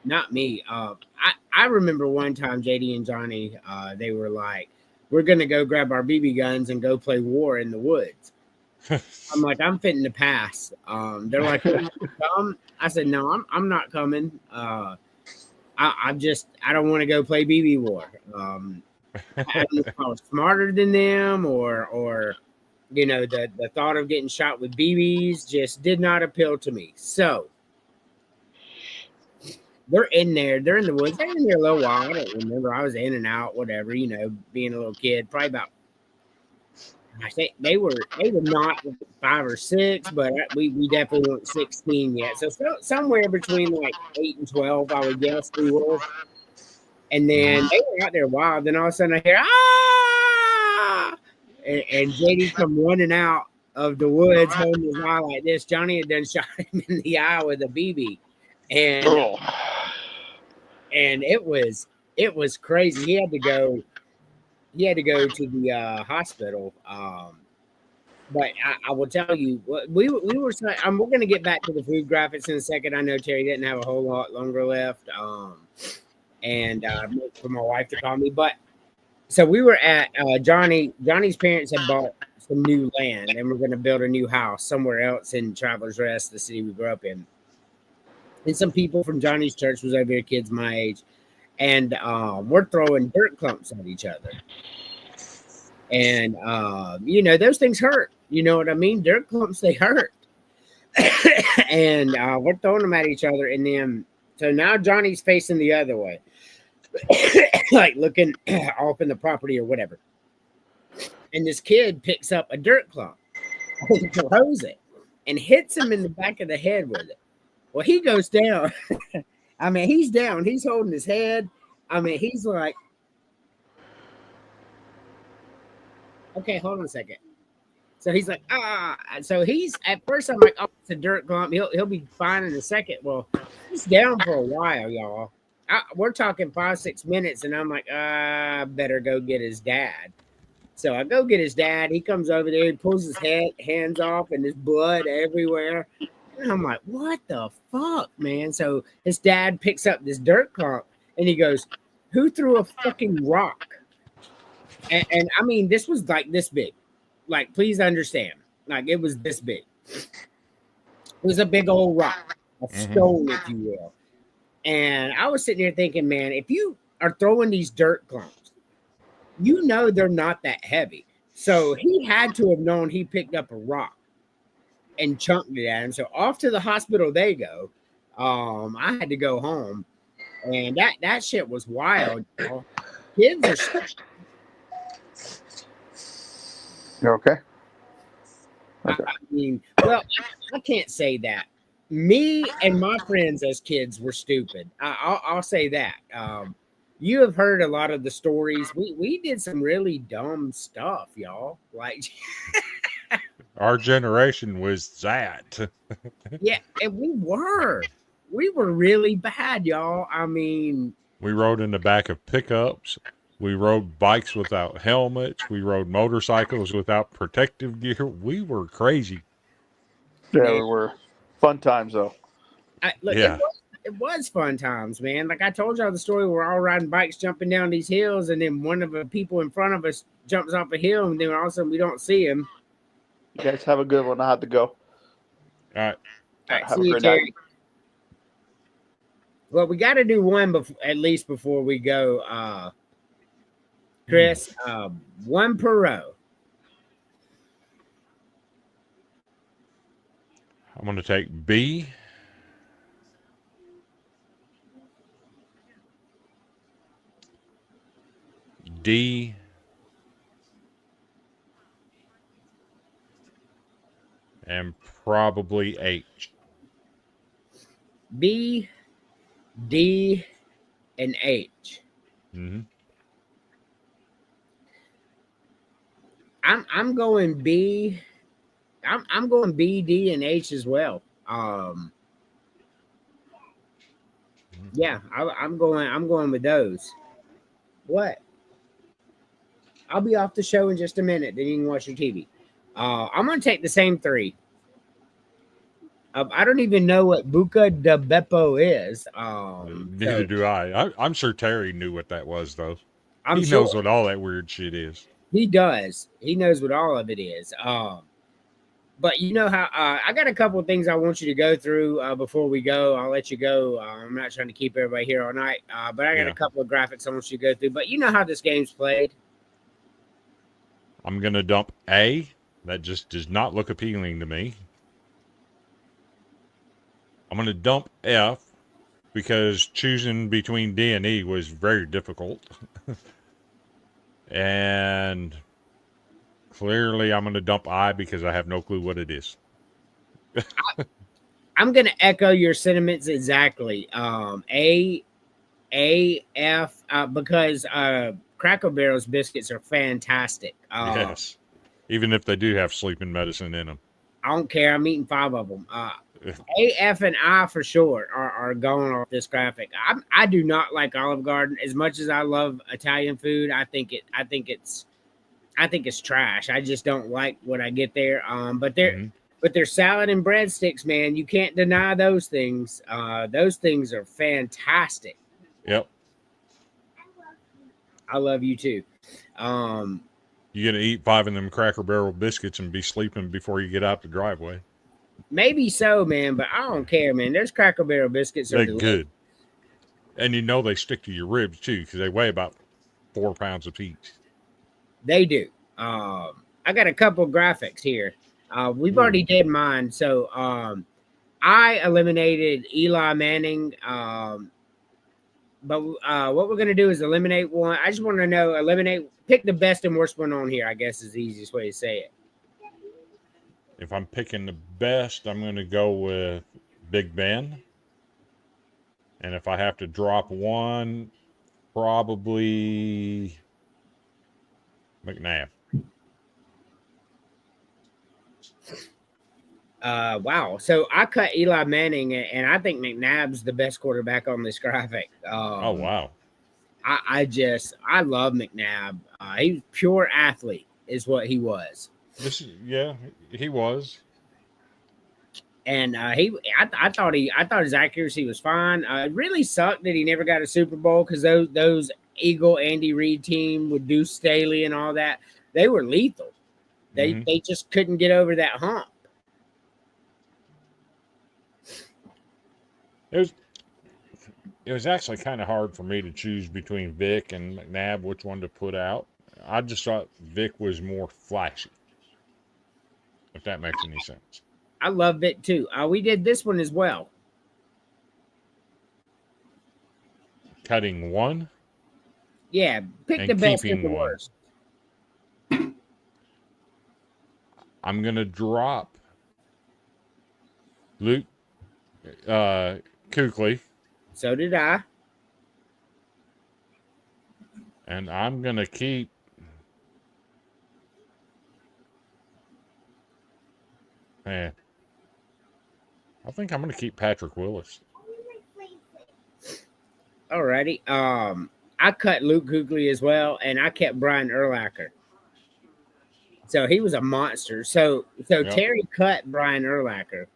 Not me. I remember one time JD and Johnny, they were like, we're going to go grab our BB guns and go play war in the woods. I'm like, I'm fitting to pass. They're like, come? I said, no, I'm not coming. I don't want to go play BB war. I don't know if I was smarter than them or the thought of getting shot with BBs just did not appeal to me. So they're in there. They're in the woods. They're in there a little while. I don't remember. I was in and out, whatever, being a little kid. Probably about, I think they were not 5 or 6, but we definitely weren't 16 yet. So somewhere between like 8 and 12, I would guess we were. And then they were out there a while. Then all of a sudden I hear, ah! And JD come running out of the woods holding his eye like this. Johnny had done shot him in the eye with a BB. And it was crazy. He had to go to the hospital. But I will tell you, we were going to get back to the food graphics in a second. I know Terry didn't have a whole lot longer left. And for my wife to call me. But so we were at Johnny's parents had bought some new land and we're going to build a new house somewhere else in Travelers Rest, the city we grew up in. And some people from Johnny's church was over there, kids my age. And we're throwing dirt clumps at each other. And, those things hurt. You know what I mean? Dirt clumps, they hurt. And we're throwing them at each other. And then, so now Johnny's facing the other way. Like looking off in the property or whatever. And this kid picks up a dirt clump and throws it. and hits him in the back of the head with it. Well, he goes down. I mean, he's down. He's holding his head. I mean, he's like, okay, hold on a second. So he's like, ah. So he's at first I'm like, oh, it's a dirt clump. He'll be fine in a second. Well, he's down for a while, y'all. We're talking 5-6 minutes, and I'm like, I better go get his dad. So I go get his dad. He comes over there. He pulls his hands off, and there's blood everywhere. And I'm like, what the fuck, man? So his dad picks up this dirt clump, and he goes, who threw a fucking rock? And I mean, this was like this big. Like, please understand. Like, it was this big. It was a big old rock, a stone, if you will. And I was sitting here thinking, man, if you are throwing these dirt clumps, you know they're not that heavy. So he had to have known he picked up a rock and chunked it at him. So off to the hospital they go. I had to go home. And that shit was wild. Y'all. Kids are... You okay? I mean, well, I can't say that. Me and my friends as kids were stupid. I'll say that. You have heard a lot of the stories. We did some really dumb stuff, y'all. Like, Our generation was that. yeah, and we were really bad, y'all. I mean, We rode in the back of pickups. We rode bikes without helmets. We rode motorcycles without protective gear. We were crazy. Yeah, we were. Fun times, though. Look, Yeah. it was fun times, man. Like I told y'all the story, we're all riding bikes, jumping down these hills, and then one of the people in front of us jumps off a hill, and then all of a sudden we don't see him. You guys have a good one. I have to go. All right. All right, Have a see you, great Terry. night. Well, we got to do one at least before we go. Chris, one per row. I'm going to take B. D. And probably H. B, D, and H. Mm-hmm. I'm going B. I'm going B, D, and H as well. Yeah, I'm going with those. What? I'll be off the show in just a minute. Then you can watch your TV. I'm gonna take the same three. I don't even know what Buca de Beppo is. Neither do I. I'm sure Terry knew what that was, though. He knows what all that weird shit is. He does. He knows what all of it is. But you know how I got a couple of things I want you to go through before we go. I'll let you go. I'm not trying to keep everybody here all night, but I got a couple of graphics I want you to go through. But you know how this game's played. I'm going to dump A. That just does not look appealing to me. I'm going to dump F because choosing between D and E was very difficult. And clearly I'm going to dump I because I have no clue what it is. I'm going to echo your sentiments exactly. A, F, because Cracker Barrel's biscuits are fantastic. Yes. Even if they do have sleeping medicine in them. I don't care. I'm eating 5 of them. A, F, and I for sure are going off this graphic. I do not like Olive Garden as much as I love Italian food. I think it's trash. I just don't like what I get there. But their salad and breadsticks, man, you can't deny those things. Those things are fantastic. Yep. I love you too. You're going to eat 5 of them Cracker Barrel biscuits and be sleeping before you get out the driveway. Maybe so, man, but I don't care, man. There's Cracker Barrel biscuits. They're good. And you know they stick to your ribs, too, because they weigh about 4 pounds apiece. They do. I got a couple graphics here. We've already did mine. So I eliminated Eli Manning. But what we're going to do is eliminate one. I just want to know, pick the best and worst one on here, I guess is the easiest way to say it. if I'm picking the best, I'm going to go with Big Ben. And if I have to drop one, probably McNabb. Wow. So I cut Eli Manning, and I think McNabb's the best quarterback on this graphic. Oh, wow. I love McNabb. He's pure athlete is what he was. He was. And I thought his accuracy was fine. It really sucked that he never got a Super Bowl because those Eagle Andy Reid team with Deuce Staley and all that, they were lethal. They just couldn't get over that hump. It was actually kind of hard for me to choose between Vic and McNabb, which one to put out. I just thought Vic was more flashy, if that makes any sense. I love Vic too. We did this one as well. Cutting one? Yeah, pick and the best and keeping the one. worst. I'm going to drop Luke Kuechly. So did I. And I'm going to keep I think I'm going to keep Patrick Willis. Alrighty. I cut Luke Kuechly as well, and I kept Brian Urlacher. So he was a monster. So Yep. Terry cut Brian Urlacher.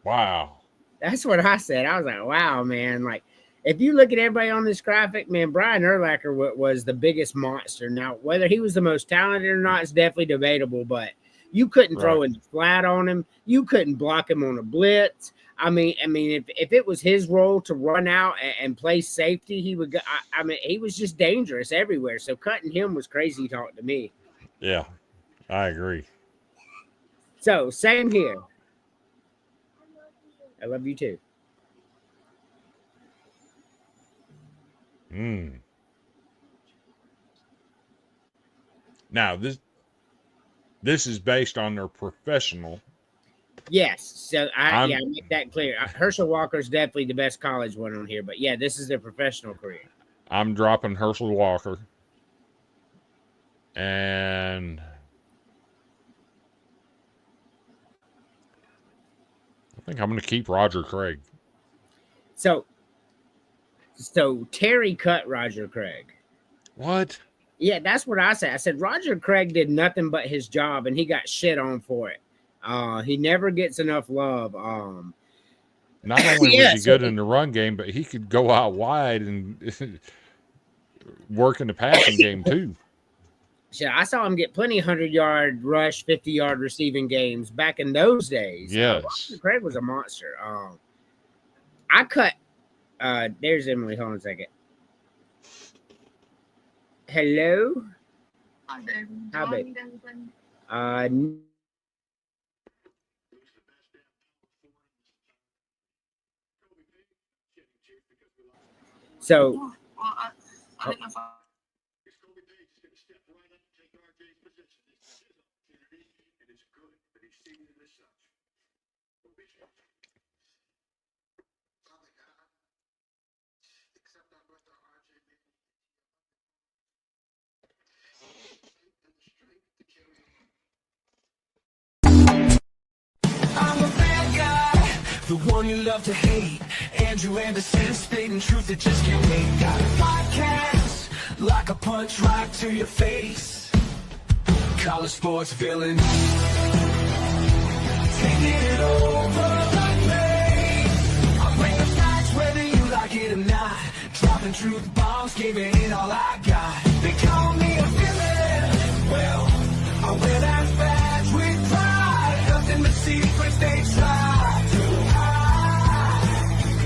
Wow. That's what I said. I was like, wow, man. Like, if you look at everybody on this graphic, man, Brian Urlacher was the biggest monster. Now, whether he was the most talented or not is definitely debatable, but you couldn't throw in the flat on him. You couldn't block him on a blitz. I mean, if it was his role to run out and play safety, he would go. I mean, he was just dangerous everywhere. So cutting him was crazy talk to me. Yeah, I agree. So same here. I love you too. Now this is based on their professional. Yes, so I make that clear. Herschel Walker's definitely the best college one on here, but yeah, this is their professional career. I'm dropping Herschel Walker, and I think I'm going to keep Roger Craig. So Terry cut Roger Craig. What? Yeah, that's what I said. I said Roger Craig did nothing but his job, and he got shit on for it. He never gets enough love. Not only was he good in the run game, but he could go out wide and work in the passing game too. So I saw him get plenty of 100-yard rush, 50-yard receiving games back in those days. Yes. Roger Craig was a monster. I cut. There's Emily. Hold on a second. Hello. Hi, baby. Hi, babe. So. Well, I didn't know if I... I'm a bad guy, the one you love to hate. Andrew Anderson, spitting truth that just can't wait. Got a podcast, like a punch right to your face. College sports villain, taking it over like me. I bring the facts whether you like it or not. Dropping truth bombs, giving it all I got. They call me a villain. Well, I wear that badge with pride. Nothing but secrets they try to hide.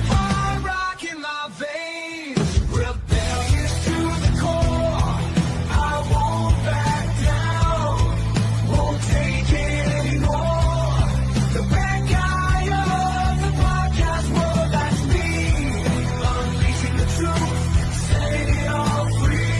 Hard rock in my veins, rebellious to the core. I won't back down, won't take it anymore. The bad guy of the podcast world, that's me. Unleashing the truth, setting it all free.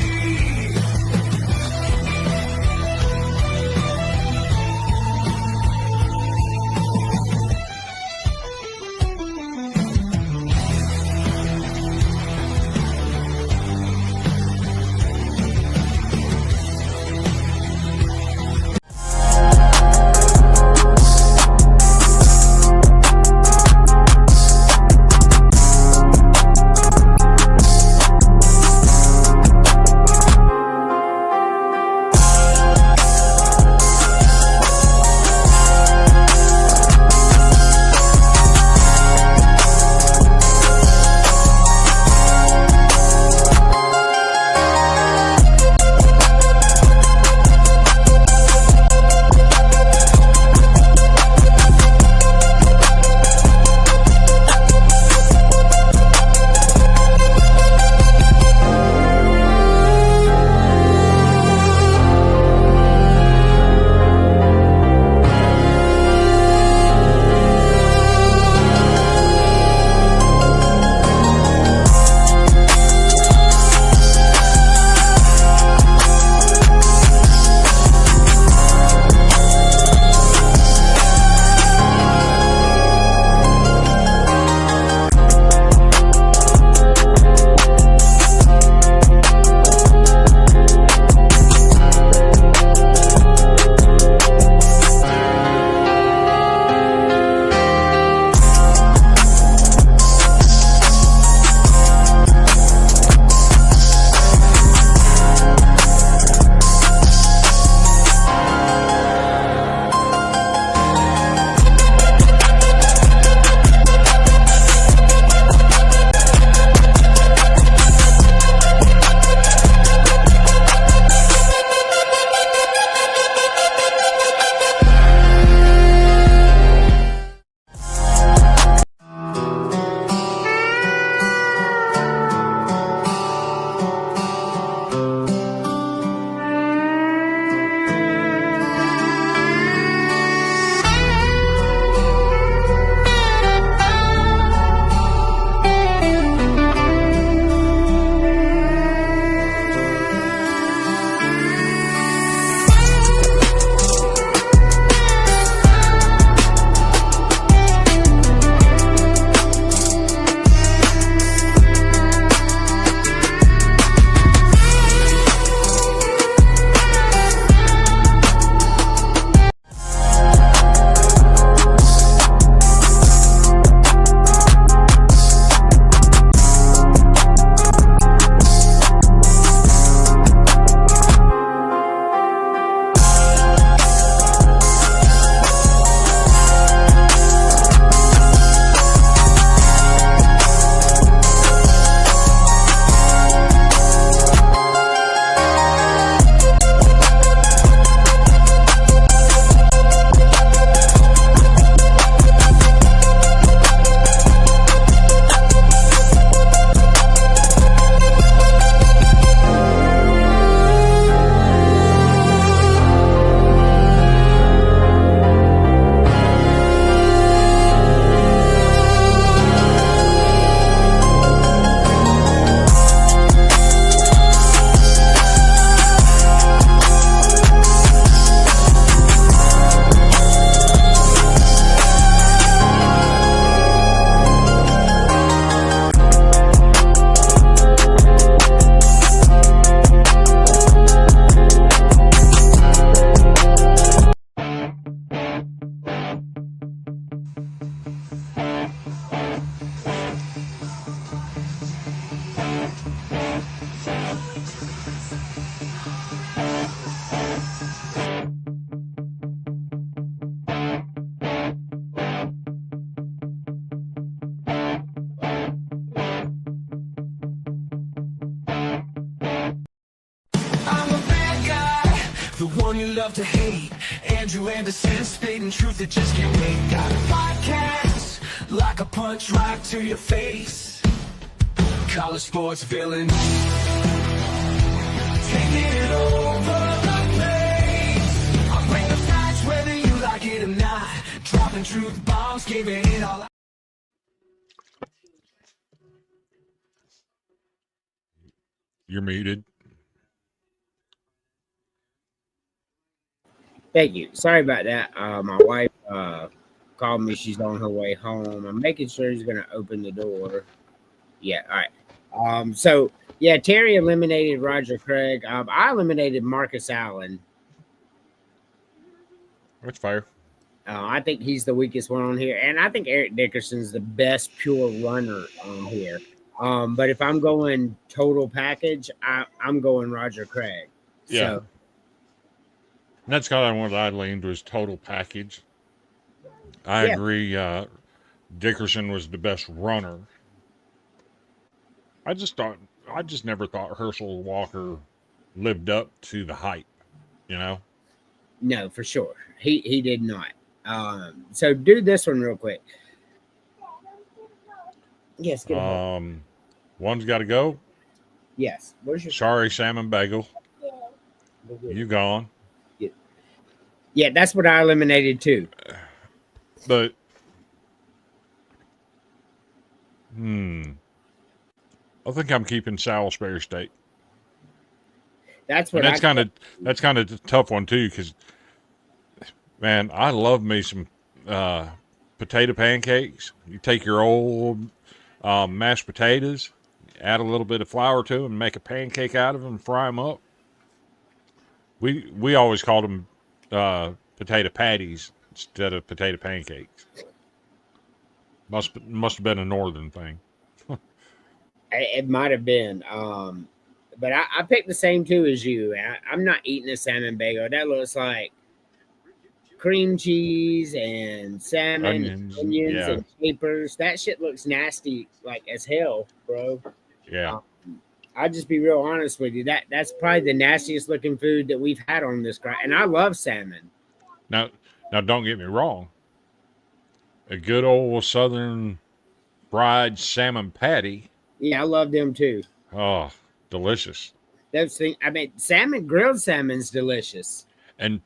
one you love to hate. Andrew Anderson spitting truth that just can't wait. Got a podcast like a punch right to your face. College sports villain, taking it over the place. I'll bring the facts whether you like it or not. Dropping truth bombs, giving it all. You're muted. Thank you. Sorry about that. My wife called me. She's on her way home. I'm making sure she's gonna open the door. Yeah. All right. So yeah, Terry eliminated Roger Craig. I eliminated Marcus Allen. That's fair. I think he's the weakest one on here, and I think Eric Dickerson's the best pure runner on here. But if I'm going total package, I'm going Roger Craig. Yeah. So, And that's kind of what I leaned was total package. I Yeah. agree. Dickerson was the best runner. I just never thought Herschel Walker lived up to the hype. You know. no, for sure. He did not. So do this one real quick. Yes, get ahead. One's got to go. Yes. Where's your Sorry, Salmon Bagel. You gone. Yeah, that's what I eliminated too. But I think I'm keeping Salisbury steak. That's what And that's kind of a tough one too, because man, I love me some potato pancakes. You take your old mashed potatoes, add a little bit of flour to them, and make a pancake out of them, and fry them up. We always called them potato patties instead of potato pancakes. Must have been a northern thing. It might have been. But I picked the same two as you. I'm not eating a salmon bagel. That looks like cream cheese and salmon, Onions, onions yeah. and capers. That shit looks nasty, like as hell, bro. Yeah. I'll just be real honest with you. That's probably the nastiest looking food that we've had on this grind. And I love salmon. Now don't get me wrong. A good old southern fried salmon patty. Yeah, I love them too. Oh, delicious. Those things. I mean, grilled salmon's delicious. And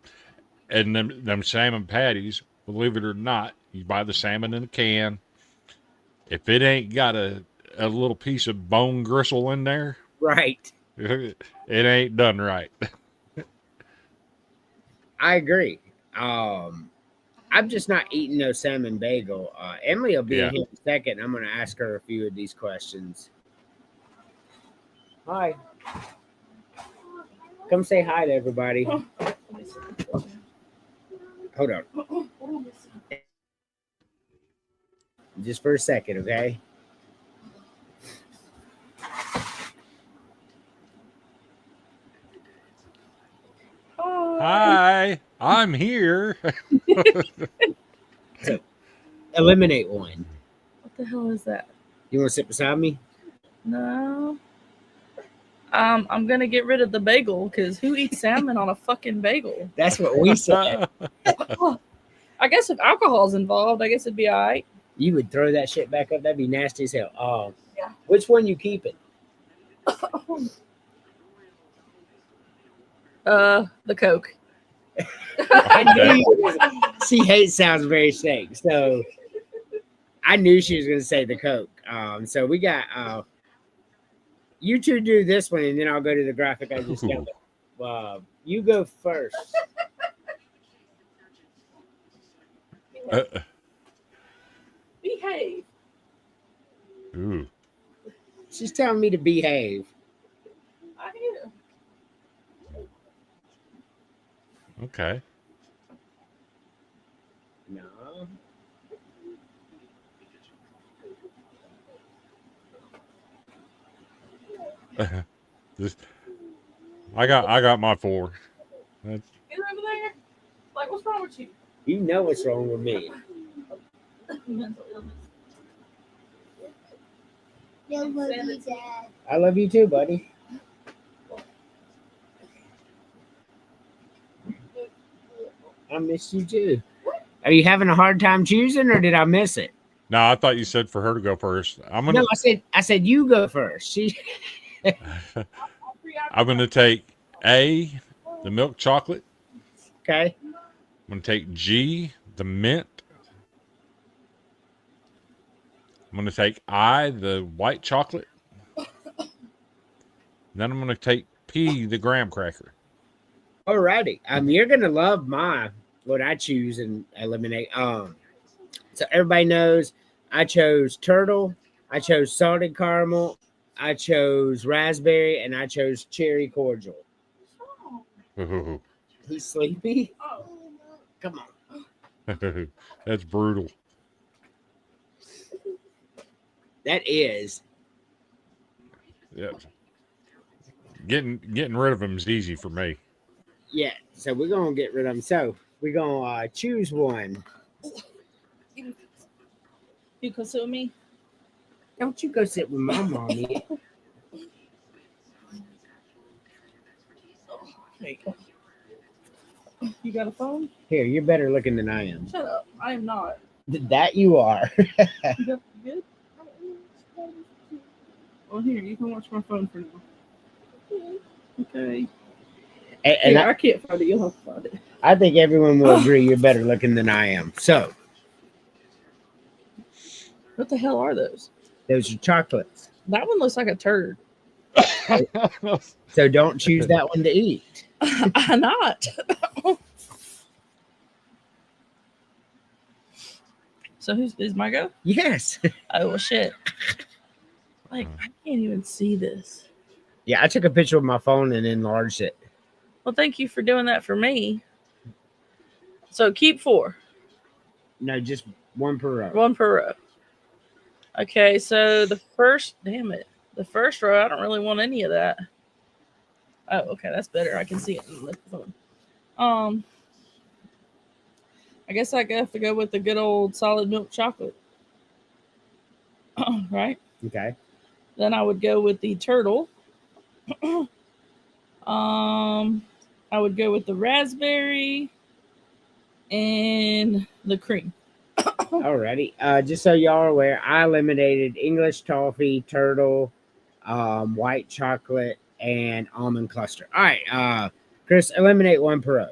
them salmon patties, believe it or not, you buy the salmon in a can. If it ain't got a little piece of bone gristle in there, Right. it ain't done right. I agree. I'm just not eating no salmon bagel. Emily will be Yeah. in here in a second. I'm going to ask her a few of these questions. Hi. Come say hi to everybody. Hold on. Just for a second, okay? Hi, I'm here. Eliminate one. What the hell is that? You want to sit beside me? No. I'm gonna get rid of the bagel because who eats salmon on a fucking bagel? That's what we said. I guess if alcohol's involved, I guess it'd be all right. You would throw that shit back up. That'd be nasty as hell. Yeah. Which one you keeping? The Coke. I knew she hates Salisbury steak, so I knew she was going to say the Coke. So we got you two do this one, and then I'll go to the graphic I just got. You go first. Behave. Ooh. She's telling me to behave. I hear. Okay. No. I got my 4. Get over there. Like, what's wrong with you? You know what's wrong with me. Mental illness. They'll love you, Dad. I love you too, buddy. I missed you too. Are you having a hard time choosing, or did I miss it? No, I thought you said for her to go first. No, I said you go first. She. I'm gonna take A, the milk chocolate. Okay. I'm gonna take G, the mint. I'm gonna take I, the white chocolate. Then I'm gonna take P, the graham cracker. Alrighty. You're gonna love what I choose and eliminate. So everybody knows I chose turtle, I chose salted caramel, I chose raspberry, and I chose cherry cordial. Ooh, He's sleepy. Come on. that's brutal. That is. Yeah. Getting rid of them is easy for me. Yeah. So we're gonna get rid of them. So we're gonna choose one. You can sit with me. Don't you go sit with my mommy. There you go. You got a phone? Here, you're better looking than I am. Shut up. I am not. That you are. You good? Well, here, you can watch my phone for now. Okay. And I can't find it. You'll have to find it. I think everyone will agree you're better looking than I am. So, What the hell are those? those are chocolates. That one looks like a turd. So don't choose that one to eat. I'm not. So is my go? Yes. Oh, well, shit. Like, I can't even see this. Yeah, I took a picture with my phone and enlarged it. Well, thank you for doing that for me. So keep 4. No, just one per row. 1 per row. Okay, so the first row, I don't really want any of that. Oh, okay, that's better. I can see it in the phone. I guess I have to go with the good old solid milk chocolate. Right? Okay. Then I would go with the turtle. I would go with the raspberry and the cream. Alrighty. Just so y'all are aware, I eliminated English toffee, turtle, white chocolate, and almond cluster. All right, Chris, eliminate 1 per row.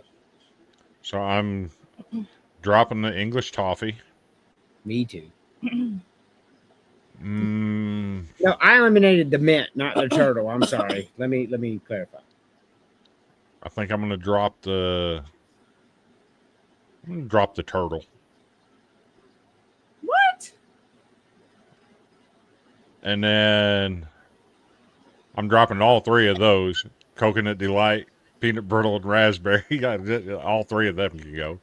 So I'm dropping the English toffee. Me too. Mm, No, I eliminated the mint, not the turtle. I'm sorry. Let me clarify. I think I'm gonna drop the turtle. What? And then I'm dropping all 3 of those: coconut delight, peanut brittle, and raspberry. All 3 of them can go.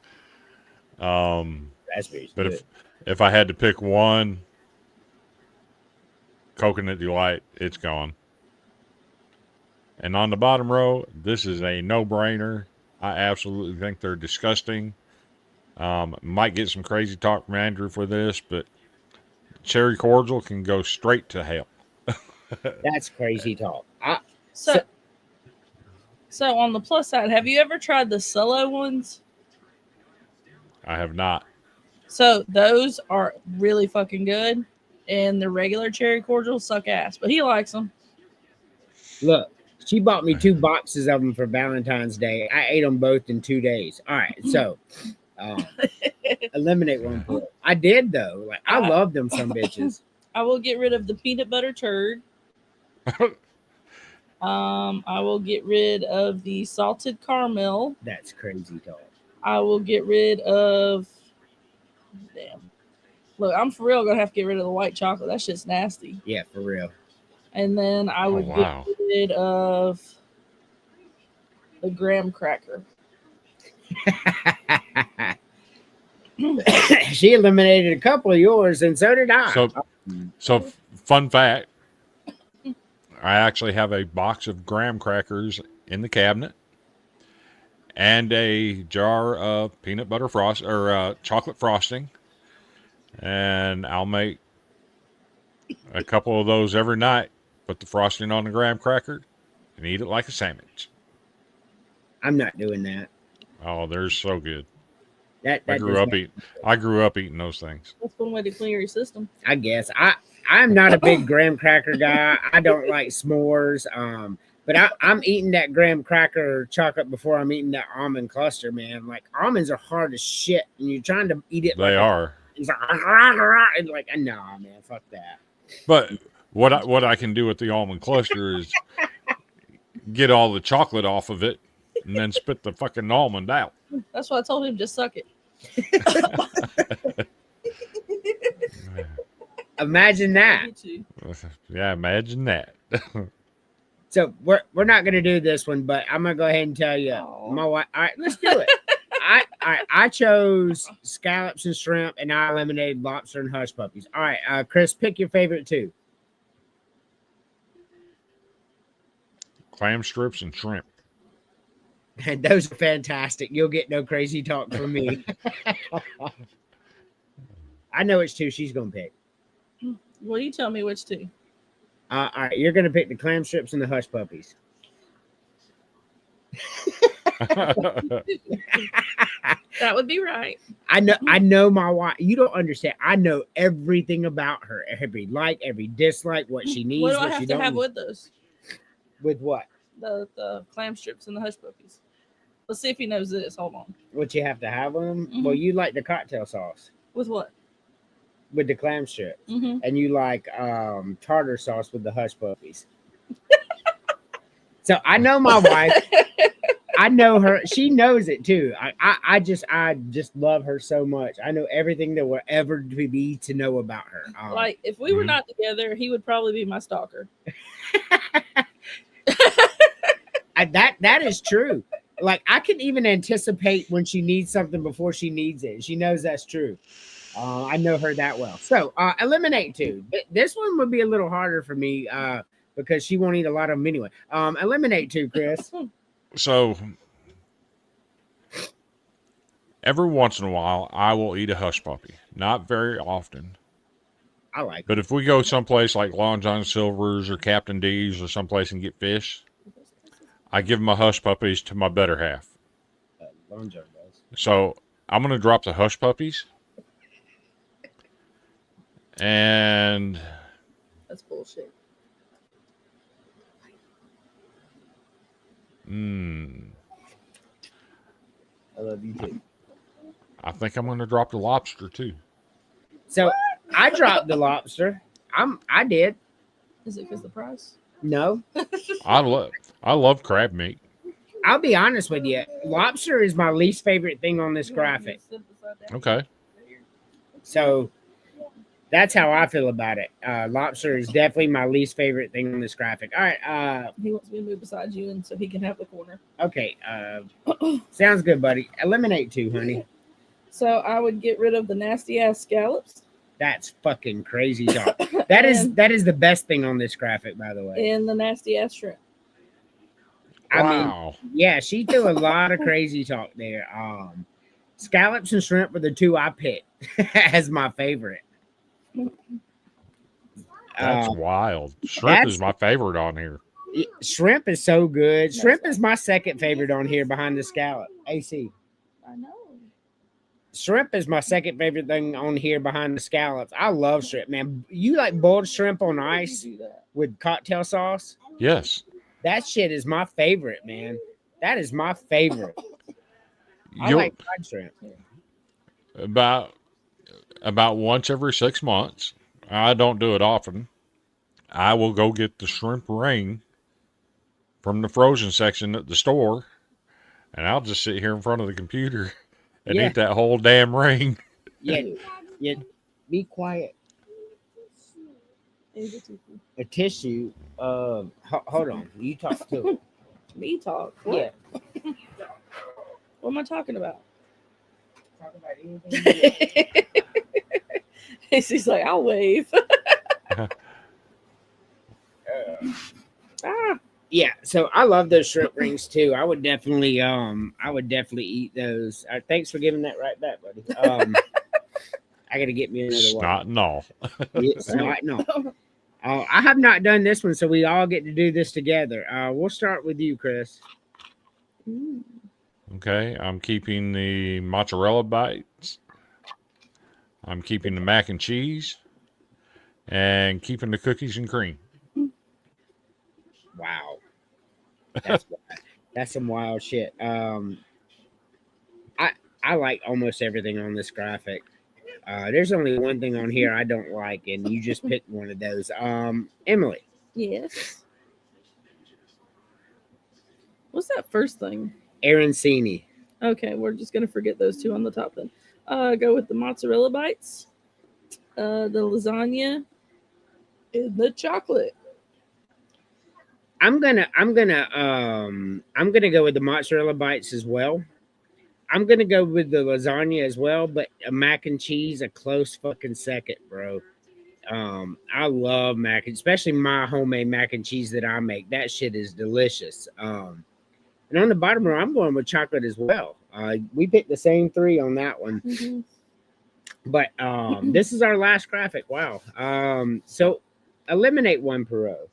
Raspberries. But if I had to pick one, coconut delight, it's gone. And on the bottom row, this is a no-brainer. I absolutely think they're disgusting. Might get some crazy talk from Andrew for this, but cherry cordial can go straight to hell. That's crazy talk. So on the plus side, have you ever tried the Solo ones? I have not. So those are really fucking good, and the regular cherry cordials suck ass. But he likes them. Look, she bought me 2 boxes of them for Valentine's Day. I ate them both in 2 days. All right, so eliminate 1 per row. I did though. Like I love them some bitches. I will get rid of the peanut butter turd. I will get rid of the salted caramel. That's crazy talk. I will get rid of. Damn. Look, I'm for real gonna have to get rid of the white chocolate. That shit's nasty. Yeah, for real. And then I would get rid of the graham cracker. She eliminated a couple of yours, and so did I. So fun fact, I actually have a box of graham crackers in the cabinet and a jar of peanut butter chocolate frosting, and I'll make a couple of those every night. Put the frosting on the graham cracker and eat it like a sandwich. I'm not doing that. Oh, they're so good. That I that grew does up not- eating those things. That's one way to clear your system. I guess I'm not a big graham cracker guy. I don't like s'mores. But I'm eating that graham cracker chocolate before I'm eating that almond cluster, man. Like almonds are hard as shit, and you're trying to eat it. They are. It's like, and like, nah, man, fuck that. But what I can do with the almond cluster is get all the chocolate off of it and then spit the fucking almond out. That's why I told him just suck it. Imagine that. Me too. Yeah, imagine that. So we're not gonna do this one, but I'm gonna go ahead and tell you, Aw. my wife. All right, let's do it. I chose scallops and shrimp, and I eliminated lobster and hush puppies. All right, Chris, pick your favorite two. Clam strips and shrimp. And those are fantastic. You'll get no crazy talk from me. I know which two she's gonna pick. Well, you tell me which two. All right, you're gonna pick the clam strips and the hush puppies. That would be right. I know my wife. You don't understand. I know everything about her. Every like, every dislike, what she needs, What do I what she have to don't have need. with those? With what? The clam strips and the hush puppies. Let's see if he knows this. Hold on. What you have to have them? Mhm. Well, you like the cocktail sauce With what? with the clam strip, Mm-hmm. and you like tartar sauce with the hush puppies. So I know my wife. I know her. She knows it too. I just love her so much. I know everything there will ever be to know about her. Like, if we were Mhm. not together, he would probably be my stalker. That is true. Like I can even anticipate when she needs something before she needs it. She knows that's true. I know her that well. So eliminate two. This one would be a little harder for me because she won't eat a lot of them anyway. Eliminate two, Chris. So every once in a while, I will eat a hush puppy. Not very often. I like But if we go someplace like Long John Silver's or Captain D's or someplace and get fish, I give my hush puppies to my better half. Long John does. So I'm going to drop the hush puppies. And That's bullshit. I love you too. I think I'm going to drop the lobster too. So I dropped the lobster. I did. Is it because the price? No. I love crab meat. I'll be honest with you. Lobster is my least favorite thing on this graphic. Okay. So that's how I feel about it. Lobster is definitely my least favorite thing on this graphic. All right. He wants me to move beside you, and so he can have the corner. Okay. Sounds good, buddy. Eliminate two, honey. So I would get rid of the nasty ass scallops That's fucking crazy talk. That is the best thing on this graphic, by the way. and the nasty ass shrimp. I mean, Wow. yeah, she threw a lot of crazy talk there. Scallops and shrimp were the two I picked as my favorite. That's Uh, wild. Shrimp that's- is my favorite on here. Shrimp is so good. Shrimp is my second favorite on here behind the scallop. AC. I know. Shrimp is my second favorite thing on here behind the scallops. I love shrimp, man. You like boiled shrimp on ice Do that. with cocktail sauce? Yes. That shit is my favorite, man. That is my favorite. I You'll- like fried shrimp. about once every 6 months. I don't do it often. I will go get the shrimp ring from the frozen section at the store, and I'll just sit here in front of the computer and Yeah. eat that whole damn ring. Yeah, be quiet. A tissue. Hold on. You talk to it. Me talk. Yeah. What am I talking about? Talk about anything. He's like, I'll wave. Yeah, so I love those shrimp rings too. I would definitely eat those. Thanks for giving that right back, buddy. I gotta get me another one. Snot and all. Yeah, snot, no. I have not done this one, so we all get to do this together. We'll start with you, Chris. Okay, I'm keeping the mozzarella bites. I'm keeping the mac and cheese. And keeping the cookies and cream. Wow. That's some wild shit. I like almost everything on this graphic. There's only one thing on here I don't like, and you just picked one of those. Emily, Yes. What's that first thing? Arancini. Okay, we're just gonna forget those two on the top then. Go with the mozzarella bites, the lasagna, and the chocolate. I'm gonna go with the mozzarella bites as well. I'm gonna go with the lasagna as well, but a mac and cheese a close fucking second, bro. I love especially my homemade mac and cheese that I make. That shit is delicious. And on the bottom row, I'm going with chocolate as well. We picked the same three on that one. Mm-hmm. But this is our last graphic. Wow. So eliminate one per row.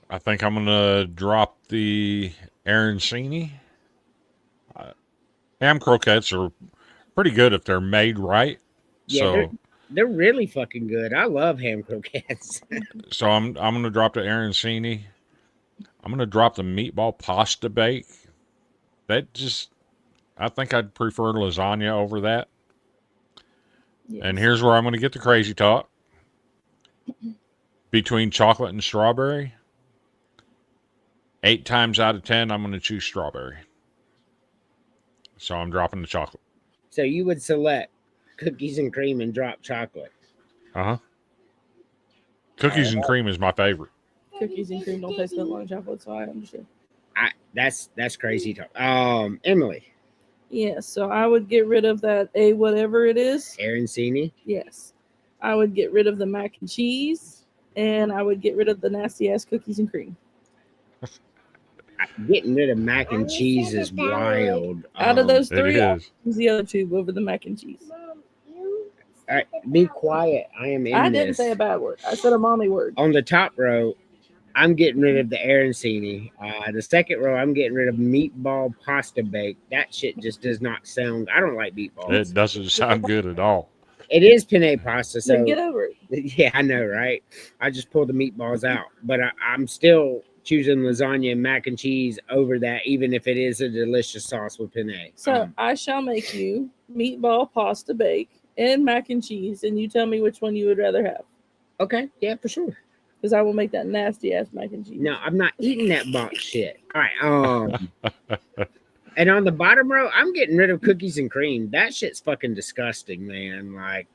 I think I'm going to drop the arancini. Ham croquettes are pretty good if they're made right. Yeah, so they're really fucking good. I love ham croquettes. so I'm going to drop the arancini. I'm going to drop the meatball pasta bake. I think I'd prefer lasagna over that. Yes. And here's where I'm going to get the crazy talk. Between chocolate and strawberry, 8 times out of 10, I'm going to choose strawberry. So I'm dropping the chocolate. So you would select cookies and cream and drop chocolate. Uh-huh. Cookies and cream is my favorite. Cookies and cream don't taste that long chocolate, so I understand. That's crazy talk. Emily. Yeah, so I would get rid of that whatever it is. Arancini. Yes. I would get rid of the mac and cheese, and I would get rid of the nasty ass cookies and cream. Getting rid of mac and cheese is wild. Out of those It three, I'll is. choose the other two over the mac and cheese. All right, be quiet. I am in I this. didn't say a bad word. I said a mommy word. On the top row, I'm getting rid of the arancini. The second row, I'm getting rid of meatball pasta bake. That shit just does not sound. I don't like meatballs. It doesn't sound good at all. It is penne pasta, so Then get over it. yeah, I know, right? I just pulled the meatballs out, but I'm still choosing lasagna and mac and cheese over that, even if it is a delicious sauce with penne. So I shall make you meatball pasta bake and mac and cheese, and you tell me which one you would rather have. Okay, yeah, for sure. Because I will make that nasty ass mac and cheese. No, I'm not eating that box shit. All right. And on the bottom row, I'm getting rid of cookies and cream. That shit's fucking disgusting, man. Like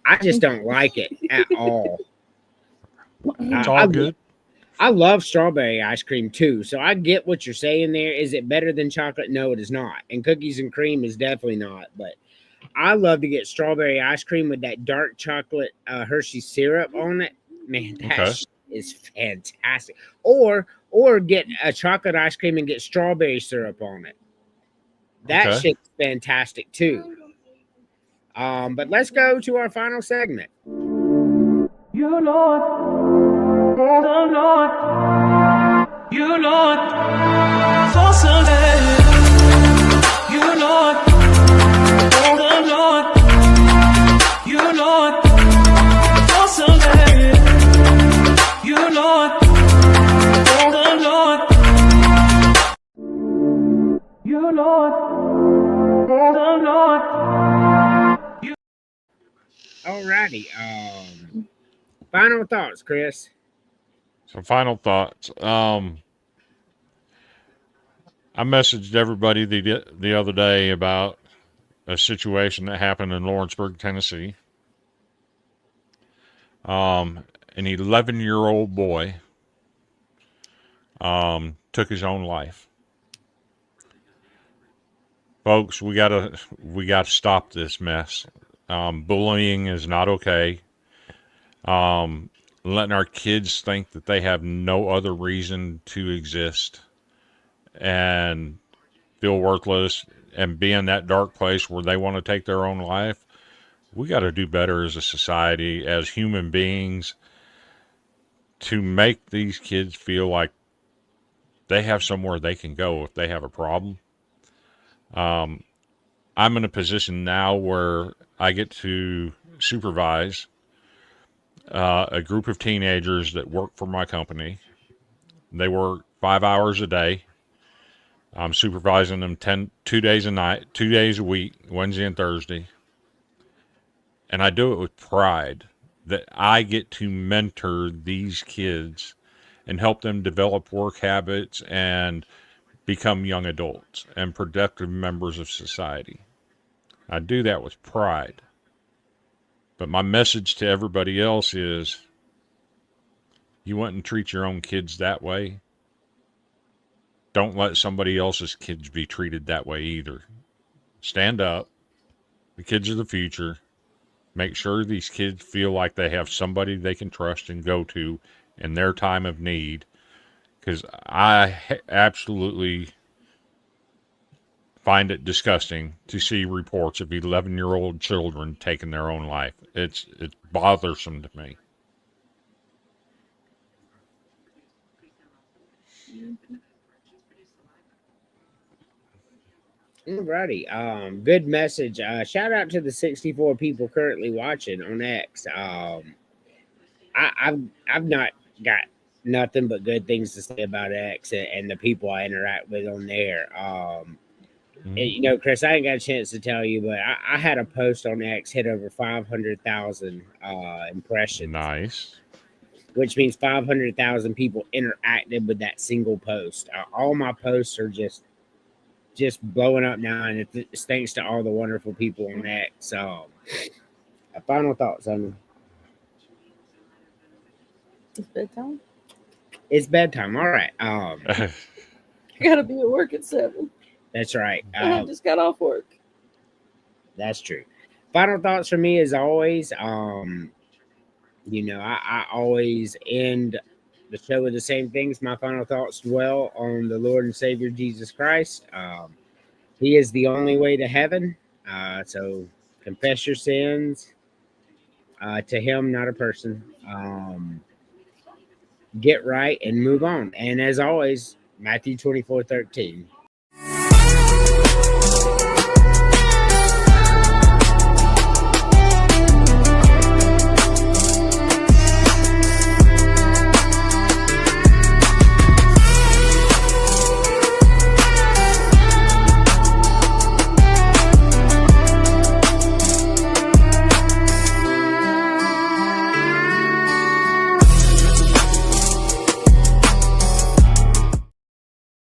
I just don't like it at all. It's all good. I love strawberry ice cream too. So I get what you're saying there. Is it better than chocolate? No, it is not. And cookies and cream is definitely not. But I love to get strawberry ice cream with that dark chocolate Hershey syrup on it. Man, that shit is fantastic. Or get a chocolate ice cream and get strawberry syrup on it. That shit's fantastic too. But let's go to our final segment. You Lord, oh Lord, you Lord, for Sunday. You Lord, oh Lord, you Lord, for Sunday. You Lord, oh Lord, you Lord, oh Lord. Alrighty. Final thoughts, Chris. Some final thoughts. I messaged everybody the other day about a situation that happened in Lawrenceburg, Tennessee. An 11-year-old boy took his own life. Folks, we gotta stop this mess. Bullying is not okay. Letting our kids think that they have no other reason to exist and feel worthless and be in that dark place where they want to take their own life. We got to do better as a society, as human beings. to make these kids feel like they have somewhere they can go if they have a problem. I'm in a position now where I get to supervise a group of teenagers that work for my company. They work 5 hours a day. I'm supervising them 2 days a week, Wednesday and Thursday. And I do it with pride that I get to mentor these kids and help them develop work habits and become young adults and productive members of society. I do that with pride. But my message to everybody else is, you wouldn't treat your own kids that way. Don't let somebody else's kids be treated that way either. Stand up. The kids are the future. Make sure these kids feel like they have somebody they can trust and go to in their time of need. Because I absolutely find it disgusting to see reports of 11-year-old children taking their own life. It's bothersome to me. Alrighty. Good message. Shout out to the 64 people currently watching on X. I've not got nothing but good things to say about X and the people I interact with on there. And, you know, Chris, I ain't got a chance to tell you, but I had a post on X hit over 500,000 impressions. Nice. Which means 500,000 people interacted with that single post. All my posts are just blowing up now, and it's thanks to all the wonderful people on X. So, final thoughts on It's bedtime. it's bedtime. All right. I gotta be at work at 7. That's right. I just got off work. That's true. Final thoughts for me, as always. You know, I always end the show with the same things. My final thoughts dwell on the Lord and Savior Jesus Christ. He is the only way to heaven. So confess your sins to Him, not a person. Get right and move on. And as always, Matthew 24:13.